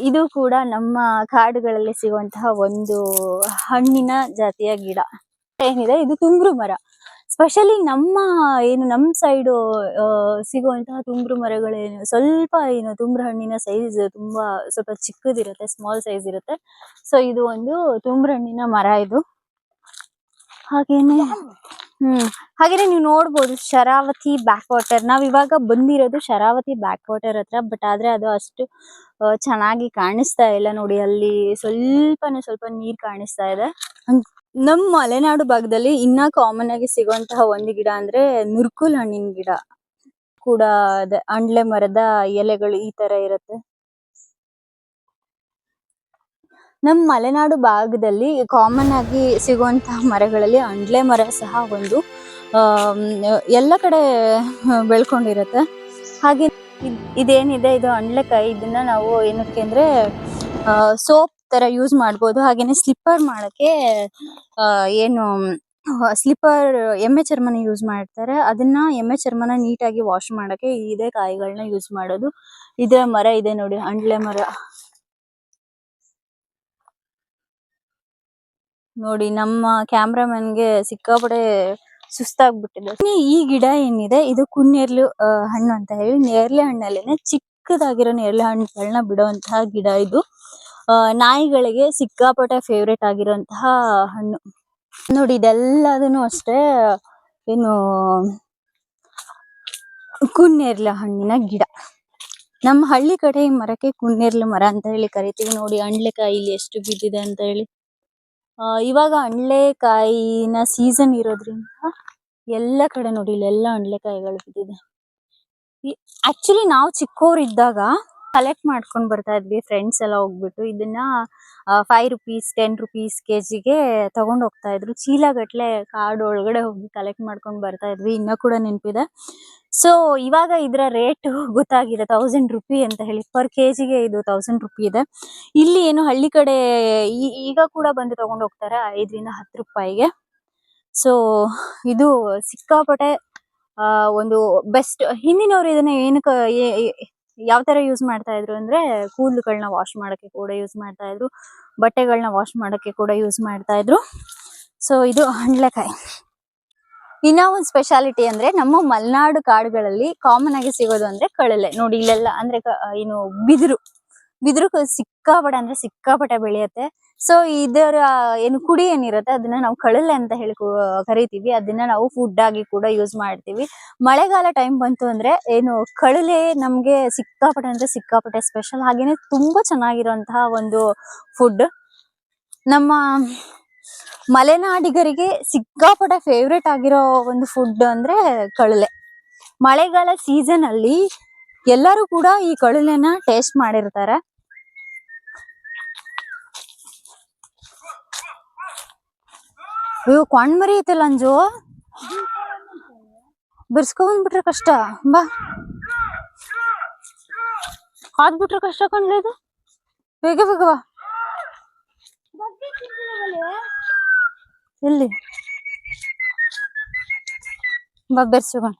ಇದು ಕೂಡ ನಮ್ಮ ಕಾಡುಗಳಲ್ಲಿ ಸಿಗುವಂತಹ ಒಂದು ಹಣ್ಣಿನ ಜಾತಿಯ ಗಿಡ ಏನಿದೆ, ಇದು ತುಂಬ್ರು ಮರ. ಸ್ಪೆಷಲಿ ನಮ್ ಸೈಡ್ ಸಿಗುವಂತಹ ತುಂಬ್ರು ಮರಗಳೇನು ಸ್ವಲ್ಪ ತುಂಬ್ರು ಹಣ್ಣಿನ ಸೈಜ್ ತುಂಬಾ ಸ್ವಲ್ಪ ಚಿಕ್ಕದಿರುತ್ತೆ, ಸ್ಮಾಲ್ ಸೈಜ್ ಇರುತ್ತೆ. ಸೊ ಇದು ಒಂದು ತುಂಬ್ರು ಹಣ್ಣಿನ ಮರ ಇದು. ಹಾಗೇನೆ ನೀವು ನೋಡ್ಬೋದು ಶರಾವತಿ ಬ್ಯಾಕ್ ವಾಟರ್. ನಾವ್ ಇವಾಗ ಬಂದಿರೋದು ಶರಾವತಿ ಬ್ಯಾಕ್ ವಾಟರ್ ಹತ್ರ. ಬಟ್ ಆದ್ರೆ ಅದು ಅಷ್ಟು ಚೆನ್ನಾಗಿ ಕಾಣಿಸ್ತಾ ಇಲ್ಲ. ನೋಡಿ ಅಲ್ಲಿ ಸ್ವಲ್ಪ ನೀರ್ ಕಾಣಿಸ್ತಾ ಇದೆ. ನಮ್ ಮಲೆನಾಡು ಭಾಗದಲ್ಲಿ ಇನ್ನ ಕಾಮನ್ ಆಗಿ ಸಿಗುವಂತಹ ಒಂದು ಗಿಡ ಅಂದ್ರೆ ನುರ್ಕುಲ್ ಹಣ್ಣಿನ ಗಿಡ ಕೂಡ. ಅಂಡ್ಲೆ ಮರದ ಎಲೆಗಳು ಈ ತರ ಇರುತ್ತೆ. ನಮ್ಮ ಮಲೆನಾಡು ಭಾಗದಲ್ಲಿ ಕಾಮನ್ ಆಗಿ ಸಿಗುವಂತಹ ಮರಗಳಲ್ಲಿ ಅಂಡ್ಲೆ ಮರ ಸಹ ಒಂದು. ಎಲ್ಲ ಕಡೆ ಬೆಳ್ಕೊಂಡಿರುತ್ತೆ. ಹಾಗೆ ಇದೇನಿದೆ, ಇದು ಅಂಡ್ಲೆಕಾಯಿ. ಇದನ್ನ ನಾವು ಏನಕ್ಕೆ ಅಂದ್ರೆ ಸೋಪ್ ತರ ಯೂಸ್ ಮಾಡ್ಬೋದು. ಹಾಗೇನೆ ಸ್ಲಿಪ್ಪರ್ ಮಾಡಕ್ಕೆ ಸ್ಲಿಪ್ಪರ್ ಎಮ್ಮೆ ಚರ್ಮನ ಯೂಸ್ ಮಾಡ್ತಾರೆ. ಅದನ್ನ ಎಮ್ಮೆ ಚರ್ಮನ ನೀಟಾಗಿ ವಾಶ್ ಮಾಡಕ್ಕೆ ಇದೇ ಕಾಯಿಗಳನ್ನ ಯೂಸ್ ಮಾಡೋದು. ಇದೇ ಮರ ಇದೆ ನೋಡಿ, ಅಂಡ್ಲೆ ಮರ ನೋಡಿ. ನಮ್ಮ ಕ್ಯಾಮ್ರಾಮನ್ಗೆ ಸಿಕ್ಕಾಪಡೆ ಸುಸ್ತಾಗ್ಬಿಟ್ಟಿದೆ. ಈ ಗಿಡ ಏನಿದೆ, ಇದು ಕುನ್ನೇರ್ಲು ಹಣ್ಣು ಅಂತ ಹೇಳಿ, ನೇರ್ಲೆ ಹಣ್ಣಲ್ಲೇನೆ ಚಿಕ್ಕದಾಗಿರೋ ನೇರ್ಲೆ ಹಣ್ಣುಗಳನ್ನ ಬಿಡುವಂತಹ ಗಿಡ ಇದು. ನಾಯಿಗಳಿಗೆ ಸಿಕ್ಕಾಪಟ್ಟೆ ಫೇವ್ರೇಟ್ ಆಗಿರುವಂತಹ ಹಣ್ಣು ನೋಡಿ. ಇದೆಲ್ಲದನ್ನು ಅಷ್ಟೇ ಕುನ್ನೇರ್ಲೆ ಹಣ್ಣಿನ ಗಿಡ. ನಮ್ಮ ಹಳ್ಳಿ ಕಡೆ ಈ ಮರಕ್ಕೆ ಕುನ್ನೇರ್ಲೆ ಮರ ಅಂತ ಹೇಳಿ ಕರಿತೀವಿ. ನೋಡಿ ಅಂಡ್ಲೆಕಾಯಿ ಇಲ್ಲಿ ಎಷ್ಟು ಬಿದ್ದಿದೆ ಅಂತ ಹೇಳಿ. ಇವಾಗ ಅಂಡ್ಲೆಕಾಯಿನ ಸೀಸನ್ ಇರೋದ್ರಿಂದ ಎಲ್ಲ ಕಡೆ ನೋಡಿ ಇಲ್ಲೆಲ್ಲ ಅಂಡ್ಲೆಕಾಯಿಗಳು ಬಿದ್ದಿದೆ. ಆಕ್ಚುಲಿ ನಾವು ಚಿಕ್ಕವರಿದ್ದಾಗ ಕಲೆಕ್ಟ್ ಮಾಡ್ಕೊಂಡು ಬರ್ತಾ ಇದ್ವಿ ಫ್ರೆಂಡ್ಸ್ ಎಲ್ಲ ಹೋಗ್ಬಿಟ್ಟು. ಇದನ್ನ 5 ರೂಪೀಸ್ 10 ರೂಪೀಸ್ ಕೆಜಿಗೆ ತಗೊಂಡ್ ಹೋಗ್ತಾ ಇದ್ರು. ಚೀಲ ಗಟ್ಲೆ ಕಾಡು ಒಳಗಡೆ ಹೋಗಿ ಕಲೆಕ್ಟ್ ಮಾಡ್ಕೊಂಡು ಬರ್ತಾ ಇದ್ವಿ, ಇನ್ನ ಕೂಡ ನೆನಪಿದೆ. ಸೊ ಇವಾಗ ಇದರ ರೇಟ್ ಗೊತ್ತಾಗಿದೆ, 1000 ರೂಪಿ ಅಂತ ಹೇಳಿ. ಪರ್ ಕೆಜಿಗೆ ಇದು 1000 ರೂಪಿ ಇದೆ. ಇಲ್ಲಿ ಏನು ಹಳ್ಳಿ ಕಡೆ ಈಗ ಕೂಡ ಬಂದು ತಗೊಂಡು ಹೋಗ್ತಾರೆ 5 ರಿಂದ 10 ರೂಪಾಯಿಗೆ. ಸೊ ಇದು ಸಿಕ್ಕಾಪಟ್ಟೆ ಒಂದು ಬೆಸ್ಟ್. ಹಿಂದಿನವ್ರು ಇದನ್ನ ಏನಕ್ಕೆ ಯಾವ ತರ ಯೂಸ್ ಮಾಡ್ತಾ ಇದ್ರು ಅಂದ್ರೆ, ಕೂದಲುಗಳನ್ನ ವಾಶ್ ಮಾಡಕ್ಕೆ ಕೂಡ ಯೂಸ್ ಮಾಡ್ತಾ ಇದ್ರು, ಬಟ್ಟೆಗಳನ್ನ ವಾಶ್ ಮಾಡಕ್ಕೆ ಕೂಡ ಯೂಸ್ ಮಾಡ್ತಾ ಇದ್ರು. ಸೊ ಇದು ಅಂಡ್ಲೆಕಾಯಿ. ಇನ್ನ ಒಂದು ಸ್ಪೆಷಾಲಿಟಿ ಅಂದ್ರೆ, ನಮ್ಮ ಮಲೆನಾಡು ಕಾಡುಗಳಲ್ಲಿ ಕಾಮನ್ ಆಗಿ ಸಿಗೋದು ಅಂದ್ರೆ ಕಳಲೆ. ನೋಡಿ ಇಲ್ಲೆಲ್ಲ ಅಂದ್ರೆ ಬಿದಿರು ಸಿಕ್ಕಾಪಟ್ಟೆ ಬೆಳೆಯುತ್ತೆ. ಸೊ ಇದರ ಕುಡಿ ಏನಿರುತ್ತೆ ಅದನ್ನ ನಾವು ಕಳಲೆ ಅಂತ ಹೇಳಿ ಕರಿತೀವಿ. ಅದನ್ನ ನಾವು ಫುಡ್ ಆಗಿ ಕೂಡ ಯೂಸ್ ಮಾಡ್ತೀವಿ. ಮಳೆಗಾಲ ಟೈಮ್ ಬಂತು ಅಂದ್ರೆ ಕಳಲೆ ನಮ್ಗೆ ಸಿಕ್ಕಾಪಟ್ಟೆ ಸ್ಪೆಷಲ್. ಹಾಗೇನೆ ತುಂಬಾ ಚೆನ್ನಾಗಿರುವಂತಹ ಒಂದು ಫುಡ್. ನಮ್ಮ ಮಲೆನಾಡಿಗರಿಗೆ ಸಿಕ್ಕಾಪಟ್ಟೆ ಫೇವ್ರೇಟ್ ಆಗಿರೋ ಒಂದು ಫುಡ್ ಅಂದ್ರೆ ಕಳಲೆ. ಮಳೆಗಾಲ ಸೀಸನ್ ಅಲ್ಲಿ ಎಲ್ಲರೂ ಕೂಡ ಈ ಕಳಲೆನ ಟೇಸ್ಟ್ ಮಾಡಿರ್ತಾರೆ. ಅಯ್ಯೋ ಕೊಂಡ್ ಮರಿ ಐತಲ್ಲ ಅಂಜು, ಬಿರ್ಸ್ಕೊಂಡ್ಬಿಟ್ರೆ ಕಷ್ಟ. ಬಾ ಹಾದ್ಬಿಟ್ರೆ ಕಷ್ಟ ಕಣ್ಲೆ ಇದು. ಬೇಗ ಬೇಗ ಬಾ. ಎಲ್ಲಿ ಬಾ ಬೆರ್ಸ್ಕೊಂಡ್.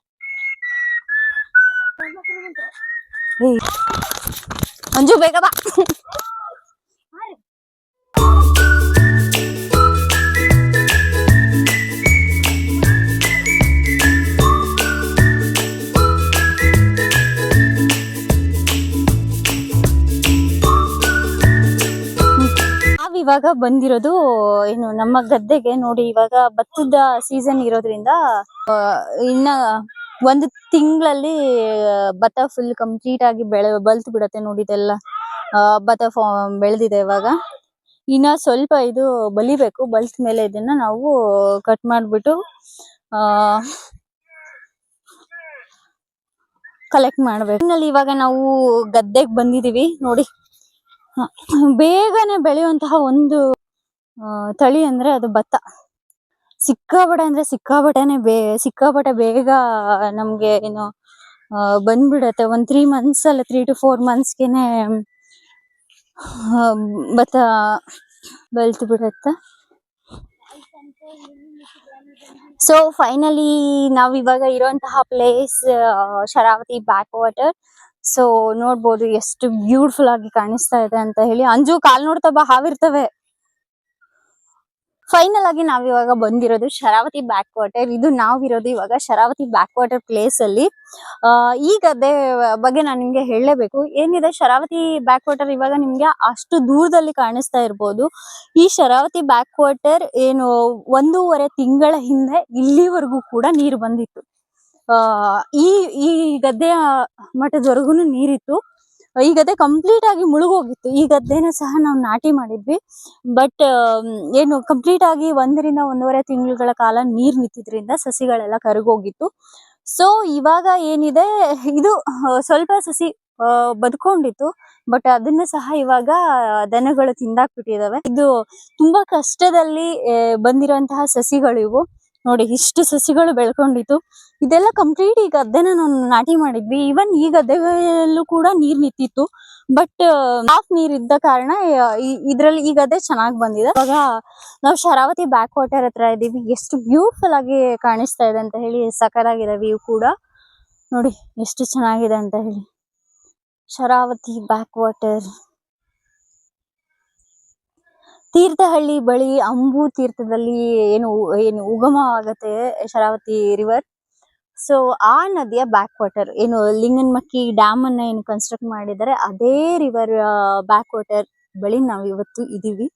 ಅಂಜು ಬೇಗ ಬಾ. ಇವಾಗ ಬಂದಿರೋದು ಏನು ನಮ್ಮ ಗದ್ದೆಗೆ. ನೋಡಿ ಇವಾಗ ಭತ್ತದ ಸೀಸನ್ ಇರೋದ್ರಿಂದ ಇನ್ನ ಒಂದು ತಿಂಗಳಲ್ಲಿ ಭತ್ತ ಫುಲ್ ಕಂಪ್ಲೀಟ್ ಆಗಿ ಬಲ್ತು ಬಿಡತ್ತೆ. ನೋಡಿ ಇದೆಲ್ಲ ಭತ್ತ ಬೆಳೆದಿದೆ. ಇವಾಗ ಇನ್ನ ಸ್ವಲ್ಪ ಇದು ಬಲಿಬೇಕು. ಬಲ್ತ ಮೇಲೆ ಇದನ್ನ ನಾವು ಕಟ್ ಮಾಡ್ಬಿಟ್ಟು ಕಲೆಕ್ಟ್ ಮಾಡ್ಬೇಕು. ಇವಾಗ ನಾವು ಗದ್ದೆಗೆ ಬಂದಿದೀವಿ. ನೋಡಿ ಬೇಗನೆ ಬೆಳೆಯುವಂತಹ ಒಂದು ತಳಿ ಅಂದ್ರೆ ಅದು ಭತ್ತ. ಸಿಕ್ಕಾಪಟ್ಟೆ ಅಂದ್ರೆ ಸಿಕ್ಕಾಪಟ್ಟೆ ಬೇಗ ನಮ್ಗೆ ಏನು ಬಂದ್ಬಿಡತ್ತೆ. ಒಂದ್ 3 months ಅಲ್ಲ 3 to 4 monthsಗೆನೆ ಭತ್ತ ಬೆಳ್ತು ಬಿಡತ್ತೆ. ಸೊ ಫೈನಲಿ ನಾವ್ ಇವಾಗ ಇರುವಂತಹ place Sharavathi back water. So ನೋಡ್ಬೋದು ಎಷ್ಟು ಬ್ಯೂಟಿಫುಲ್ ಆಗಿ ಕಾಣಿಸ್ತಾ ಇದೆ ಅಂತ ಹೇಳಿ. ಅಂಜು ಕಾಲ್ ನೋಡ್ತಾ ಬಾ, ಹಾವಿರ್ತವೆ. ಫೈನಲ್ ಆಗಿ ನಾವ್ ಇವಾಗ ಬಂದಿರೋದು ಶರಾವತಿ ಬ್ಯಾಕ್ ವಾಟರ್. ಇದು ನಾವಿರೋದು ಇವಾಗ ಶರಾವತಿ ಬ್ಯಾಕ್ ವಾಟರ್ ಪ್ಲೇಸ್ ಅಲ್ಲಿ. ಈ ಗದ್ದೆ ಬಗ್ಗೆ ನಾನು ನಿಮ್ಗೆ ಹೇಳಲೇಬೇಕು. ಏನಿದೆ ಶರಾವತಿ ಬ್ಯಾಕ್ ವಾಟರ್ ಇವಾಗ ನಿಮ್ಗೆ ಅಷ್ಟು ದೂರದಲ್ಲಿ ಕಾಣಿಸ್ತಾ ಇರ್ಬೋದು. ಈ ಶರಾವತಿ ಬ್ಯಾಕ್ ವಾಟರ್ ಏನು 1.5 ತಿಂಗಳ ಹಿಂದೆ ಇಲ್ಲಿವರೆಗೂ ಕೂಡ ನೀರು ಬಂದಿತ್ತು. ಈ ಗದ್ದೆಯ ಮಟ್ಟದವರೆಗೂ ನೀರಿತ್ತು. ಈ ಗದ್ದೆ ಕಂಪ್ಲೀಟ್ ಆಗಿ ಮುಳುಗೋಗಿತ್ತು. ಈ ಗದ್ದೆನ ಸಹ ನಾವು ನಾಟಿ ಮಾಡಿದ್ವಿ. ಬಟ್ ಏನು ಕಂಪ್ಲೀಟ್ ಆಗಿ 1 ರಿಂದ 1.5 ತಿಂಗಳ ಕಾಲ ನೀರ್ ನಿಂತಿದ್ರಿಂದ ಸಸಿಗಳೆಲ್ಲ ಕರಗೋಗಿತ್ತು. ಸೊ ಇವಾಗ ಏನಿದೆ ಇದು ಸ್ವಲ್ಪ ಸಸಿ ಬದುಕೊಂಡಿತ್ತು. ಬಟ್ ಅದನ್ನ ಸಹ ಇವಾಗ ದನಗಳು ತಿಂದಾಕ್ಬಿಟ್ಟಿದಾವೆ. ಇದು ತುಂಬಾ ಕಷ್ಟದಲ್ಲಿ ಬಂದಿರುವಂತಹ ಸಸಿಗಳು ಇವು. ನೋಡಿ ಇಷ್ಟು ಸಸಿಗಳು ಬೆಳ್ಕೊಂಡಿತ್ತು. ಇದೆಲ್ಲ ಕಂಪ್ಲೀಟ್ ಈ ಗದ್ದೆನ ನಾವು ನಾಟಿ ಮಾಡಿದ್ವಿ. ಈವನ್ ಈ ಗದ್ದೆಗಳಲ್ಲೂ ಕೂಡ ನೀರ್ ನಿಂತಿತ್ತು. ಬಟ್ ಹಾಫ್ ನೀರ್ ಇದ್ದ ಕಾರಣ ಇದ್ರಲ್ಲಿ ಈ ಗದ್ದೆ ಚೆನ್ನಾಗ್ ಬಂದಿದೆ. ಇವಾಗ ನಾವು ಶರಾವತಿ ಬ್ಯಾಕ್ ವಾಟರ್ ಹತ್ರ ಇದೀವಿ. ಎಷ್ಟು ಬ್ಯೂಟಿಫುಲ್ ಆಗಿ ಕಾಣಿಸ್ತಾ ಇದೆ ಅಂತ ಹೇಳಿ. ಸಖತ್ತಾಗಿದೆ ವ್ಯೂ ಕೂಡ. ನೋಡಿ ಎಷ್ಟು ಚೆನ್ನಾಗಿದೆ ಅಂತ ಹೇಳಿ. ಶರಾವತಿ ಬ್ಯಾಕ್ ವಾಟರ್ ತೀರ್ಥಹಳ್ಳಿ ಬಳಿ ಅಂಬು ತೀರ್ಥದಲ್ಲಿ ಏನು ಉಗಮವಾಗತ್ತೆ ಶರಾವತಿ ರಿವರ್. ಸೊ ಆ ನದಿಯ ಬ್ಯಾಕ್ ವಾಟರ್ ಏನು ಲಿಂಗನಮಕ್ಕಿ ಡ್ಯಾಮ್ ಅನ್ನ ಏನು ಕನ್ಸ್ಟ್ರಕ್ಟ್ ಮಾಡಿದ್ದಾರೆ, ಅದೇ ರಿವರ್ ಬ್ಯಾಕ್ ವಾಟರ್ ಬಳಿ ನಾವು ಇವತ್ತು ಇದೀವಿ.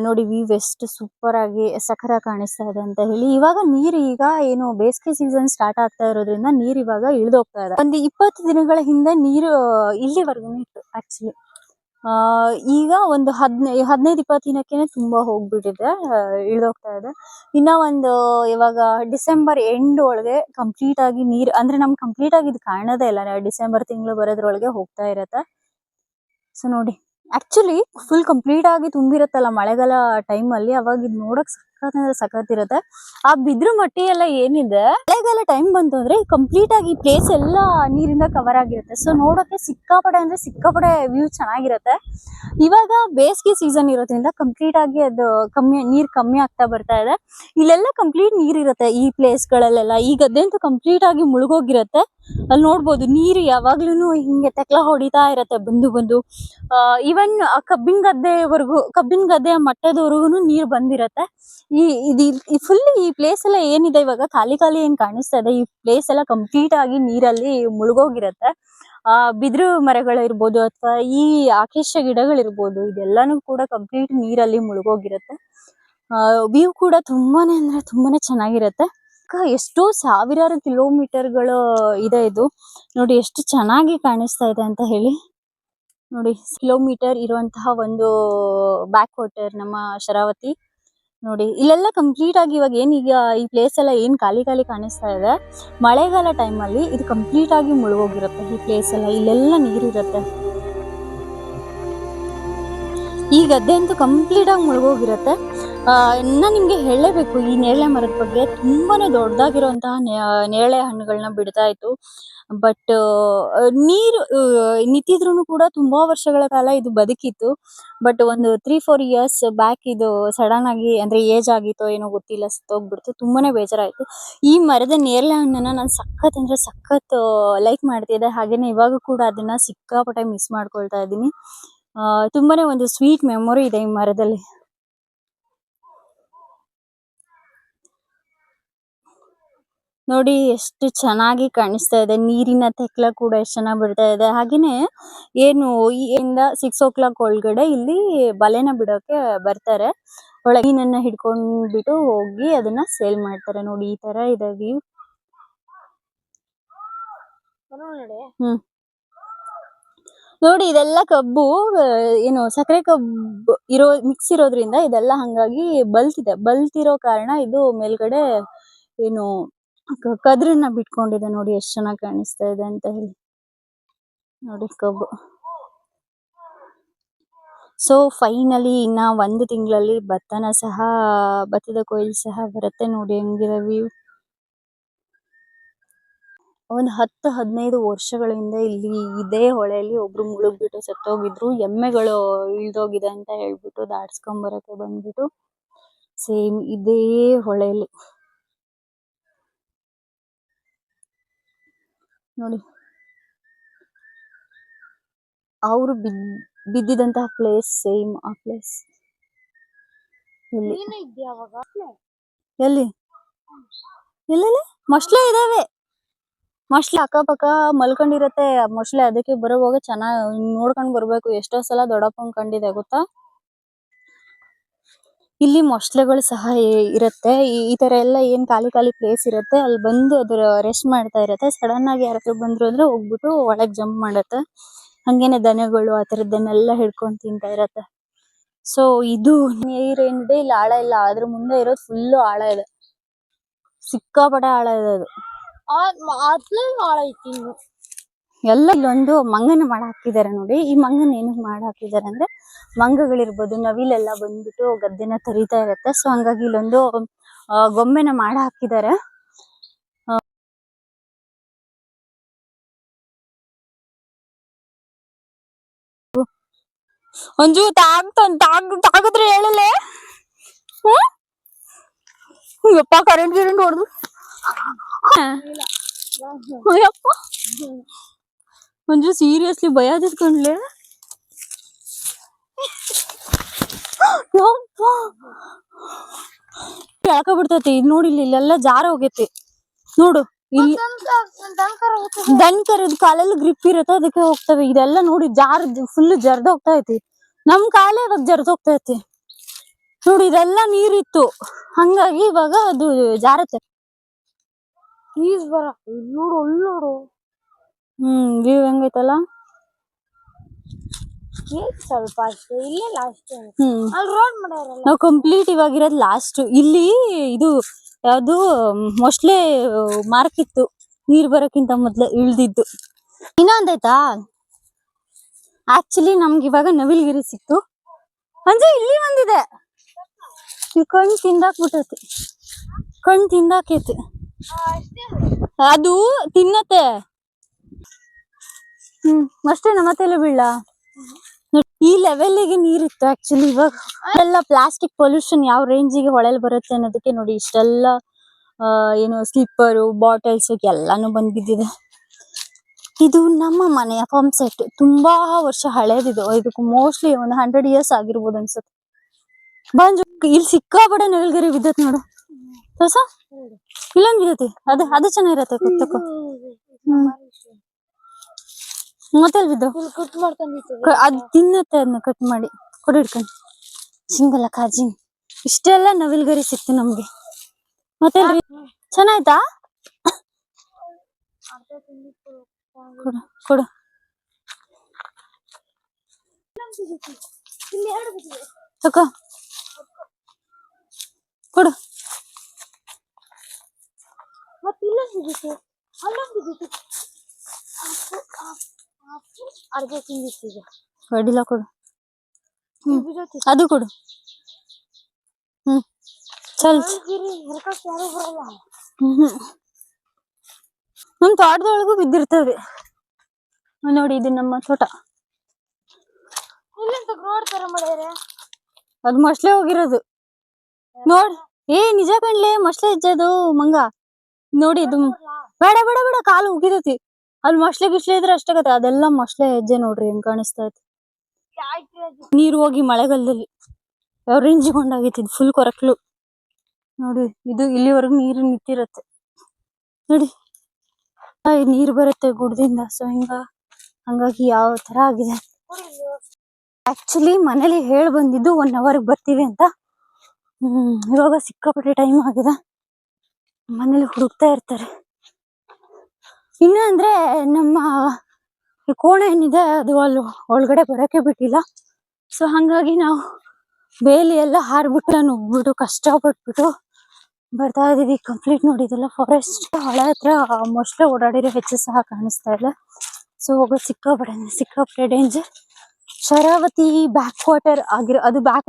ನೋಡಿ ವ್ಯೂ ಎಷ್ಟು ಸೂಪರ್ ಆಗಿ ಸಖರ ಕಾಣಿಸ್ತಾ ಇದೆ ಅಂತ ಹೇಳಿ. ಇವಾಗ ನೀರು ಈಗ ಏನು ಬೇಸಿಗೆ ಸೀಸನ್ ಸ್ಟಾರ್ಟ್ ಆಗ್ತಾ ಇರೋದ್ರಿಂದ ನೀರ್ ಇವಾಗ ಇಳಿದೋಗ್ತಾ ಇದೆ. ಒಂದು 20 ದಿನಗಳ ಹಿಂದೆ ನೀರು ಇಲ್ಲಿವರೆಗೂ ಇತ್ತು ಆಕ್ಚುಲಿ. ಈಗ ಒಂದು 15-20 ದಿನಕ್ಕೆ ತುಂಬಾ ಹೋಗ್ಬಿಟ್ಟಿದೆ, ಇಳಿದೋಗ್ತಾ ಇದೆ. ಇನ್ನ ಒಂದು ಇವಾಗ ಡಿಸೆಂಬರ್ ಎಂಡ್ ಒಳಗೆ ಕಂಪ್ಲೀಟ್ ಆಗಿ ನೀರ್ ಅಂದ್ರೆ ನಮ್ಗೆ ಕಂಪ್ಲೀಟ್ ಆಗಿ ಇದು ಕಾಣೋದೇ ಇಲ್ಲ. ಡಿಸೆಂಬರ್ ತಿಂಗಳು ಬರೋದ್ರೊಳಗೆ ಹೋಗ್ತಾ ಇರತ್ತೆ. ಸೊ ನೋಡಿ ಆಕ್ಚುಲಿ ಫುಲ್ ಕಂಪ್ಲೀಟ್ ಆಗಿ ತುಂಬಿರತ್ತಲ್ಲ ಮಳೆಗಾಲ ಟೈಮ್ ಅಲ್ಲಿ, ಅವಾಗ ಇದು ನೋಡಕ್ ಸಖತ್ ಇರುತ್ತೆ. ಆ ಬಿದ್ರು ಮಟ್ಟಿ ಎಲ್ಲ ಏನಿದೆ ಮಳೆಗಾಲ ಟೈಮ್ ಬಂತು ಅಂದ್ರೆ ಕಂಪ್ಲೀಟ್ ಆಗಿ ಪ್ಲೇಸ್ ಎಲ್ಲ ನೀರಿಂದ ಕವರ್ ಆಗಿರುತ್ತೆ. ಸೊ ನೋಡೋಕೆ ಸಿಕ್ಕಾಪಡೆ ವ್ಯೂ ಚೆನ್ನಾಗಿರುತ್ತೆ. ಇವಾಗ ಬೇಸಿಗೆ ಸೀಸನ್ ಇರೋದ್ರಿಂದ ಕಂಪ್ಲೀಟ್ ಆಗಿ ಅದು ನೀರ್ ಕಮ್ಮಿ ಆಗ್ತಾ ಬರ್ತಾ ಇದೆ. ಇಲ್ಲೆಲ್ಲ ಕಂಪ್ಲೀಟ್ ನೀರ್ ಇರುತ್ತೆ ಈ ಪ್ಲೇಸ್ ಗಳಲ್ಲೆಲ್ಲ. ಈ ಗದ್ದೆ ಅಂತೂ ಕಂಪ್ಲೀಟ್ ಆಗಿ ಮುಳುಗೋಗಿರತ್ತೆ. ಅಲ್ಲಿ ನೋಡ್ಬೋದು ನೀರು ಯಾವಾಗ್ಲೂ ಹಿಂಗೆ ತೆಕ್ಲ ಹೊಡಿತಾ ಇರತ್ತೆ ಬಂದು. ಈವನ್ ಕಬ್ಬಿನ ಗದ್ದೆಯ ಮಟ್ಟದವರೆಗೂ ನೀರು ಬಂದಿರತ್ತೆ. ಈ ಫುಲ್ ಈ ಪ್ಲೇಸ್ ಎಲ್ಲ ಏನಿದೆ ಇವಾಗ ಖಾಲಿ ಏನ್ ಕಾಣಿಸ್ತಾ ಇದೆ, ಈ ಪ್ಲೇಸ್ ಎಲ್ಲ ಕಂಪ್ಲೀಟ್ ಆಗಿ ನೀರಲ್ಲಿ ಮುಳುಗೋಗಿರತ್ತೆ. ಬಿದಿರು ಮರಗಳಿರ್ಬೋದು ಅಥವಾ ಈ ಆಕೇಶ ಗಿಡಗಳಿರ್ಬೋದು, ಇದೆಲ್ಲಾನು ಕೂಡ ಕಂಪ್ಲೀಟ್ ನೀರಲ್ಲಿ ಮುಳುಗೋಗಿರತ್ತೆ. ವ್ಯೂ ಕೂಡ ತುಂಬಾನೇ ಅಂದ್ರೆ ತುಂಬಾನೇ ಚೆನ್ನಾಗಿರತ್ತೆ. ಎಷ್ಟೋ ಸಾವಿರಾರು ಕಿಲೋಮೀಟರ್ಗಳು ಇದೆ ಇದು. ನೋಡಿ ಎಷ್ಟು ಚೆನ್ನಾಗಿ ಕಾಣಿಸ್ತಾ ಇದೆ ಅಂತ ಹೇಳಿ. ನೋಡಿ ಕಿಲೋಮೀಟರ್ ಇರುವಂತಹ ಒಂದು ಬ್ಯಾಕ್ ವಾಟರ್ ನಮ್ಮ ಶರಾವತಿ. ನೋಡಿ ಇಲ್ಲೆಲ್ಲ ಕಂಪ್ಲೀಟ್ ಆಗಿ ಇವಾಗ ಏನೀಗ ಈ ಪ್ಲೇಸ್ ಎಲ್ಲ ಏನ್ ಖಾಲಿ ಖಾಲಿ ಕಾಣಿಸ್ತಾ ಇದೆ, ಮಳೆಗಾಲ ಟೈಮ್ ಅಲ್ಲಿ ಇದು ಕಂಪ್ಲೀಟ್ ಆಗಿ ಮುಳುಗೋಗಿರುತ್ತೆ ಈ ಪ್ಲೇಸ್ ಎಲ್ಲ. ಇಲ್ಲೆಲ್ಲ ನೀರಿರುತ್ತೆ. ಈ ಗದ್ದೆ ಅಂತೂ ಕಂಪ್ಲೀಟ್ ಆಗಿ ಮುಳುಗೋಗಿರುತ್ತೆ. ನಾನು ನಿಮ್ಗೆ ಹೇಳಲೇಬೇಕು ಈ ನೇರಳೆ ಮರದ ಬಗ್ಗೆ. ತುಂಬಾನೇ ದೊಡ್ಡದಾಗಿರುವಂತಹ ನೇರಳೆ ಹಣ್ಣುಗಳನ್ನ ಬಿಡ್ತಾ ಇತ್ತು. ಬಟ್ ನೀರು ನಿಂತಿದ್ರು ಕೂಡ ತುಂಬಾ ವರ್ಷಗಳ ಕಾಲ ಇದು ಬದುಕಿತ್ತು. ಬಟ್ ಒಂದು 3-4 ಇಯರ್ಸ್ ಬ್ಯಾಕ್ ಇದು ಸಡನ್ ಆಗಿ ಅಂದ್ರೆ ಏಜ್ ಆಗಿತ್ತೋ ಏನೋ ಗೊತ್ತಿಲ್ಲ, ಸತ್ತೋಗ್ಬಿಡ್ತು. ತುಂಬಾನೇ ಬೇಜಾರಾಯ್ತು. ಈ ಮರದ ನೇರಳೆ ಹಣ್ಣನ್ನ ನಾನು ಸಖತ್ ಅಂದ್ರೆ ಸಖತ್ ಲೈಕ್ ಮಾಡ್ತಿದ್ದೆ. ಹಾಗೇನೆ ಇವಾಗ ಕೂಡ ಅದನ್ನ ಸಿಕ್ಕಾಪಟ್ಟೆ ಮಿಸ್ ಮಾಡ್ಕೊಳ್ತಾ ಇದ್ದೀನಿ. ತುಂಬಾನೇ ಒಂದು ಸ್ವೀಟ್ ಮೆಮೊರಿ ಇದೆ ಈ ಮರದಲ್ಲಿ. ನೋಡಿ ಎಷ್ಟು ಚೆನ್ನಾಗಿ ಕಾಣಿಸ್ತಾ ಇದೆ. ನೀರಿನ ತೆಕ್ಲ ಕೂಡ ಎಷ್ಟು ಚೆನ್ನಾಗಿ ಬಿಡ್ತಾ ಇದೆ. ಹಾಗೇನೆ ಏನು ಇಂದ 6 o'clock ಒಳಗಡೆ ಇಲ್ಲಿ ಬಲೆನ ಬಿಡೋಕೆ ಬರ್ತಾರೆ. ಒಳಗೆ ಮೀನನ್ನ ಹಿಡ್ಕೊಂಡ್ಬಿಟ್ಟು ಹೋಗಿ ಅದನ್ನ ಸೇಲ್ ಮಾಡ್ತಾರೆ. ನೋಡಿ ಈ ತರ ಇದೆ ವ್ಯೂ. ನೋಡಿ ಇದೆಲ್ಲ ಕಬ್ಬು ಏನು ಸಕ್ಕರೆ ಕಬ್ಬು ಮಿಕ್ಸ್ ಇರೋದ್ರಿಂದ ಇದೆಲ್ಲ ಹಂಗಾಗಿ ಬಲ್ತಿರೋ ಕಾರಣ ಇದು ಮೇಲ್ಗಡೆ ಏನು ಕದ್ರನ್ನ ಬಿಟ್ಕೊಂಡಿದೆ. ನೋಡಿ ಎಷ್ಟು ಚೆನ್ನಾಗಿ ಕಾಣಿಸ್ತಾ ಇದೆ ಅಂತ ಹೇಳಿ. ನೋಡಿ ಕಬ್ಬು. ಸೊ ಫೈನಲಿ ಇನ್ನ 1 ತಿಂಗಳಲ್ಲಿ ಭತ್ತದ ಕೊಯ್ಲು ಸಹ ಬರುತ್ತೆ. ನೋಡಿ ಹೆಂಗಿದೆ ವ್ಯೂ. ಒಂದು 10-15 ವರ್ಷಗಳಿಂದ ಇಲ್ಲಿ ಇದೇ ಹೊಳೆಯಲ್ಲಿ ಒಬ್ರು ಮುಳುಗ್ಬಿಟ್ಟು ಸತ್ತೋಗಿದ್ರು. ಎಮ್ಮೆಗಳು ಇಳ್ದೋಗಿದೆ ಅಂತ ಹೇಳ್ಬಿಟ್ಟು ದಾಟ್ಸ್ಕೊಂಡ್ ಬರಕ್ಕೆ ಬಂದ್ಬಿಟ್ಟು ಸೇಮ್ ಇದೇ ಹೊಳೆಯಲ್ಲಿ ನೋಡಿ ಅವರು ಬಿದ್ದಿದಂತಹ ಪ್ಲೇಸ್ ಸೇಮ್ ಆ ಪ್ಲೇಸ್. ಎಲ್ಲಿ ಎಲ್ಲೆಲ್ಲಿ ಮೊಸಳೆ ಇದಾವೆ. ಮೊಸಳೆ ಅಕ್ಕಪಕ್ಕ ಮಲ್ಕೊಂಡಿರತ್ತೆ. ಮೊಸಳೆ ಅದಕ್ಕೆ ಬರೋವಾಗ ಚೆನ್ನಾಗಿ ನೋಡ್ಕೊಂಡ್ ಬರ್ಬೇಕು. ಎಷ್ಟೋ ಸಲ ದೊಡ್ಡಪ್ಪನ್ ಕಂಡಿದೆ ಗೊತ್ತಾ. ಇಲ್ಲಿ ಮೊಸಳೆಗಳು ಸಹ ಇರುತ್ತೆ. ಈ ತರ ಎಲ್ಲ ಏನ್ ಖಾಲಿ ಪ್ಲೇಸ್ ಇರುತ್ತೆ ಅಲ್ಲಿ ಬಂದು ಅದ್ರ ರೆಸ್ಟ್ ಮಾಡ್ತಾ ಇರತ್ತೆ. ಸಡನ್ ಆಗಿ ಯಾರಾದ್ರೂ ಬಂದ್ರು ಅಂದ್ರೆ ಹೋಗ್ಬಿಟ್ಟು ಒಳಗ್ ಜಂಪ್ ಮಾಡತ್ತೆ. ಹಂಗೇನೆ ದನಗಳು ಆ ತರದನ್ನೆಲ್ಲ ಹಿಡ್ಕೊಂಡ್ ತಿಂತಾ ಇರತ್ತೆ. ಸೊ ಇದು ನೀರೇನಿದೆ ಇಲ್ಲಿ ಆಳ ಇಲ್ಲ. ಅದ್ರ ಮುಂದೆ ಇರೋದು ಫುಲ್ ಆಳ ಇದೆ. ಸಿಕ್ಕಾಪಟ್ಟೆ ಆಳ ಇದೆ ಅದು. ಎಲ್ಲ ಇಲ್ಲೊಂದು ಮಂಗನ ಮಾಡ ಹಾಕಿದ್ದಾರೆ ನೋಡಿ. ಈ ಮಂಗನ ಏನಕ್ಕೆ ಮಾಡ ಹಾಕಿದ್ದಾರೆ ಅಂದ್ರೆ ಮಂಗಗಳಿರ್ಬೋದು, ನವಿಲೆಲ್ಲ ಬಂದ್ಬಿಟ್ಟು ಗದ್ದೆನ ತರಿತಾ ಇರತ್ತೆ. ಸೊ ಹಂಗಾಗಿ ಇಲ್ಲೊಂದು ಗೊಂಬೆನ ಮಾಡ ಹಾಕಿದ್ದಾರೆ. ಅಂಜು ತಾಗದ್ರೆ ಹೇಳಲೆ. ಯಪ್ಪ ಕರೆಂಟ್ ಹೊಡೆದು ಯಪ್ಪ ಮಂಜು ಸೀರಿಯಸ್ಲಿ ಭಯ ತಿಳ್ಕೊಂಡ್ಲೆ. ಯಾಕ ಬಿಡ್ತೈತಿ ಇದು ನೋಡಿ. ಇಲ್ಲೆಲ್ಲ ಜಾರ ಹೋಗೈತಿ ನೋಡು. ಇಲ್ಲಿ ದನ್ಕರದ್ ಕಾಲಲ್ಲಿ ಗ್ರಿಪ್ ಇರತ್ತೆ ಅದಕ್ಕೆ ಹೋಗ್ತವೆ. ಇದೆಲ್ಲ ನೋಡಿ ಫುಲ್ ಜರ್ದ್ ಹೋಗ್ತಾ ಐತಿ. ನಮ್ ಕಾಲೇ ಇವಾಗ ಜರ್ದ್ ಹೋಗ್ತಾ ಐತಿ ನೋಡಿ. ಇದೆಲ್ಲ ನೀರಿತ್ತು ಹಂಗಾಗಿ ಇವಾಗ ಅದು ಜಾರತ್ತೆ. ನೋಡು ವ್ಯೂ ಹೆಂಗೈತಲ್ಲ. ಸ್ವಲ್ಪ ಅಷ್ಟೇ ಇಲ್ಲೇ ಲಾಸ್ಟ್. ನಾವು ಕಂಪ್ಲೀಟ್ ಇವಾಗಿರೋದು ಲಾಸ್ಟ್. ಇಲ್ಲಿ ಇದು ಯಾವ್ದು ಮೊಸಳೆ ಮಾರ್ಕ್ ಇತ್ತು ನೀರ್ ಬರೋಕ್ಕಿಂತ ಮೊದ್ಲು ಇಳ್ದಿದ್ದು. ಇನ್ನೊಂದಾಯ್ತಾ ಆಕ್ಚುಲಿ ನಮ್ಗೆ ಇವಾಗ ನವಿಲ್ಗಿರಿ ಸಿಕ್ತು. ಅಂದ್ರೆ ಇಲ್ಲಿ ಒಂದಿದೆ. ಕಣ್ ತಿಂದಾಕ್ಬಿಟ್ಟೈತಿ. ಕಣ್ ತಿಂದಾಕೈತಿ ಅದು ತಿನ್ನತ್ತೆ. ಅಷ್ಟೇನ ಮತ್ತೆಲ್ಲ ಬೀಳ. ಈ ಲೆವೆಲ್ಗೆ ನೀರಿತ್ತು ಆಕ್ಚುಲಿ. ಇವಾಗ ಎಲ್ಲ ಪ್ಲಾಸ್ಟಿಕ್ ಪೊಲ್ಯೂಷನ್ ಯಾವ ರೇಂಜಿಗೆ ಹೊಳೆಲ್ ಬರುತ್ತೆ ಅನ್ನೋದಕ್ಕೆ ನೋಡಿ ಇಷ್ಟೆಲ್ಲ ಏನು ಸ್ಲಿಪ್ಪರು ಬಾಟಲ್ಸ್ ಎಲ್ಲಾನು ಬಂದ್ ಬಿದ್ದಿದೆ. ಇದು ನಮ್ಮ ಮನೆಯ ಪಂಪ್ ಸೆಟ್. ತುಂಬಾ ವರ್ಷ ಹಳೇದಿದು. ಇದಕ್ಕೆ ಮೋಸ್ಟ್ಲಿ ಒಂದು 100 years ಆಗಿರ್ಬೋದು ಅನ್ಸುತ್ತೆ. ಬಂಜು ಇಲ್ಲಿ ಸಿಕ್ಕಾಪಟ್ಟೆ ನವಿಲ್ಗರಿ ಬಿದ್ದತ್ ನೋಡು. ಹೊಸ ಇಲ್ಲೊಂದ್ ಬಿದ್ದತಿ. ಅದು ಚೆನ್ನಾಗಿರತ್ತೆ ಕೂತಕ್ಕೋ. ಮತ್ತೆ ಬಿದ್ದು ಅದ್ ತಿನ್ನತ್ತೆ. ಅದನ್ನ ಕಟ್ ಮಾಡಿ ಕೊಡಿ ಹಿಡ್ಕೊಂಡು ಸಿಂಗಲ್ಲ ಕಾಜಿ. ಇಷ್ಟೆಲ್ಲ ನವಿಲ್ಗರಿ ಸಿಕ್ತು ನಮ್ಗೆ. ಮತ್ತೆ ಚೆನ್ನಾಯ್ತಾ ಕೊಡು. ತಕೋ ಬಿದ್ದಿತ್ತು, ಅಲ್ಲೊಂದು ಬಿದ್ದಿತ್ತು. ಅರ್ಧ ತಿಂದಿತ್ತು. ಅಡ್ಡಿಲ್ಲ ಕೊಡು. ಅದು ಕೊಡು. ಚಲ್. ನಮ್ ತೋಟದೊಳಗೂ ಬಿದ್ದಿರ್ತವೆ ನೋಡಿ. ಇದು ನಮ್ಮ ತೋಟ. ಅದು ಮೊಸ್ಲೆ ಹೋಗಿರೋದು ನೋಡ್. ನಿಜ ಕಣ್ಲೆ, ಮೊಸ್ಲೆ ಇಜ್ಜದು ಮಂಗ ನೋಡಿ. ಇದು ಬೇಡ ಬೇಡ ಬೇಡ, ಕಾಲು ಉಗಿದತಿ. ಅಲ್ಲಿ ಮೊಸ್ಲೆ ಗಿಸ್ಲೆ ಇದ್ರೆ ಅಷ್ಟಾಗತ್ತೆ. ಅದೆಲ್ಲ ಮೊಸ್ಲೆ ಹೆಜ್ಜೆ ನೋಡ್ರಿ ಹೆಂಗ್ ಕಾಣಿಸ್ತಾ ಐತಿ. ನೀರು ಹೋಗಿ ಮಳೆಗಾಲದಲ್ಲಿ ರೇಂಜಿಗೊಂಡಾಗೈತಿ. ಇದು ಫುಲ್ ಕೊರಕ್ಲು ನೋಡಿ. ಇದು ಇಲ್ಲಿವರೆಗೂ ನೀರು ನಿಂತಿರತ್ತೆ ನೋಡಿ. ನೀರ್ ಬರುತ್ತೆ ಗುಡ್ದಿಂದ. ಸೊ ಹಂಗಾಗಿ ಯಾವ ತರ ಆಗಿದೆ. ಆಕ್ಚುಲಿ ಮನೇಲಿ ಹೇಳ್ ಬಂದಿದ್ದು 1 hour ಬರ್ತೀವಿ ಅಂತ. ಇವಾಗ ಸಿಕ್ಕಾಪಟ್ಟೆ ಟೈಮ್ ಆಗಿದೆ. ಮನೇಲಿ ಹುಡುಕ್ತಾ ಇರ್ತಾರೆ. ಇನ್ನು ಅಂದ್ರೆ ನಮ್ಮ ಕೋಣೆ ಏನಿದೆ ಅದು ಅಲ್ಲಿ ಒಳಗಡೆ ಬರಕ್ಕೆ ಬಿಟ್ಟಿಲ್ಲ. ಸೊ ಹಂಗಾಗಿ ನಾವು ಬೇಲಿ ಎಲ್ಲ ಹಾರ್ಬಿಟ್ಟು ನುಗ್ಬಿಟ್ಟು ಕಷ್ಟಪಟ್ಬಿಟ್ಟು ಬರ್ತಾ ಇದೀವಿ. ಕಂಪ್ಲೀಟ್ ನೋಡಿ, ಇದೆಲ್ಲ ಫಾರೆಸ್ಟ್. ಹೊಳೆ ಹತ್ರ ಮೊಸ್ಲೆ ಓಡಾಡಿರೋ ಹೆಚ್ಚು ಸಹ ಕಾಣಿಸ್ತಾ ಇಲ್ಲ. ಸೊ ಹೋಗೋದು ಸಿಕ್ಕಾಪಟ್ಟೆ ಡೇಂಜರ್. ಶರಾವತಿ ಬ್ಯಾಕ್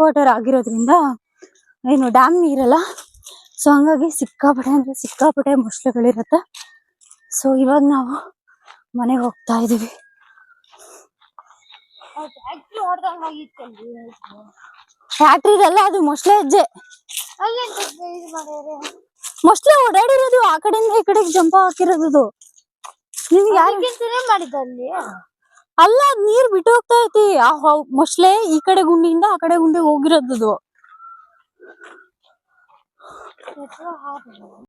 ವಾಟರ್ ಆಗಿರೋದ್ರಿಂದ ಏನು ಡ್ಯಾಮ್ ನೀರಲ್ಲ. ಸೊ ಹಂಗಾಗಿ ಸಿಕ್ಕಾಪಟ್ಟೆ ಮೊಸ್ಲೆಗಳಿರತ್ತೆ. ಸೊ ಇವಾಗ ನಾವು ಮನೆಗೆ ಹೋಗ್ತಾ ಇದೀವಿ. ಫ್ಯಾಕ್ಟ್ರಿದಲ್ಲ, ಅದು ಮೊಸ್ಲೆ ಹೆಜ್ಜೆ. ಮೊಸ್ಲೆ ಓಡಾಡಿರೋದು ಆ ಕಡೆಯಿಂದ ಈ ಕಡೆಗೆ ಜಂಪ್ ಹಾಕಿರೋದು. ನಿಮ್ಗೆ ಮಾಡಿದಲ್ಲಿ ಅಲ್ಲ, ಅದ್ ನೀರ್ ಬಿಟ್ಟು ಹೋಗ್ತಾ ಐತಿ. ಆ ಮೊಸ್ಲೆ ಈ ಕಡೆ ಗುಂಡಿಯಿಂದ ಆ ಕಡೆ ಗುಂಡಿಗೆ ಹೋಗಿರೋದು.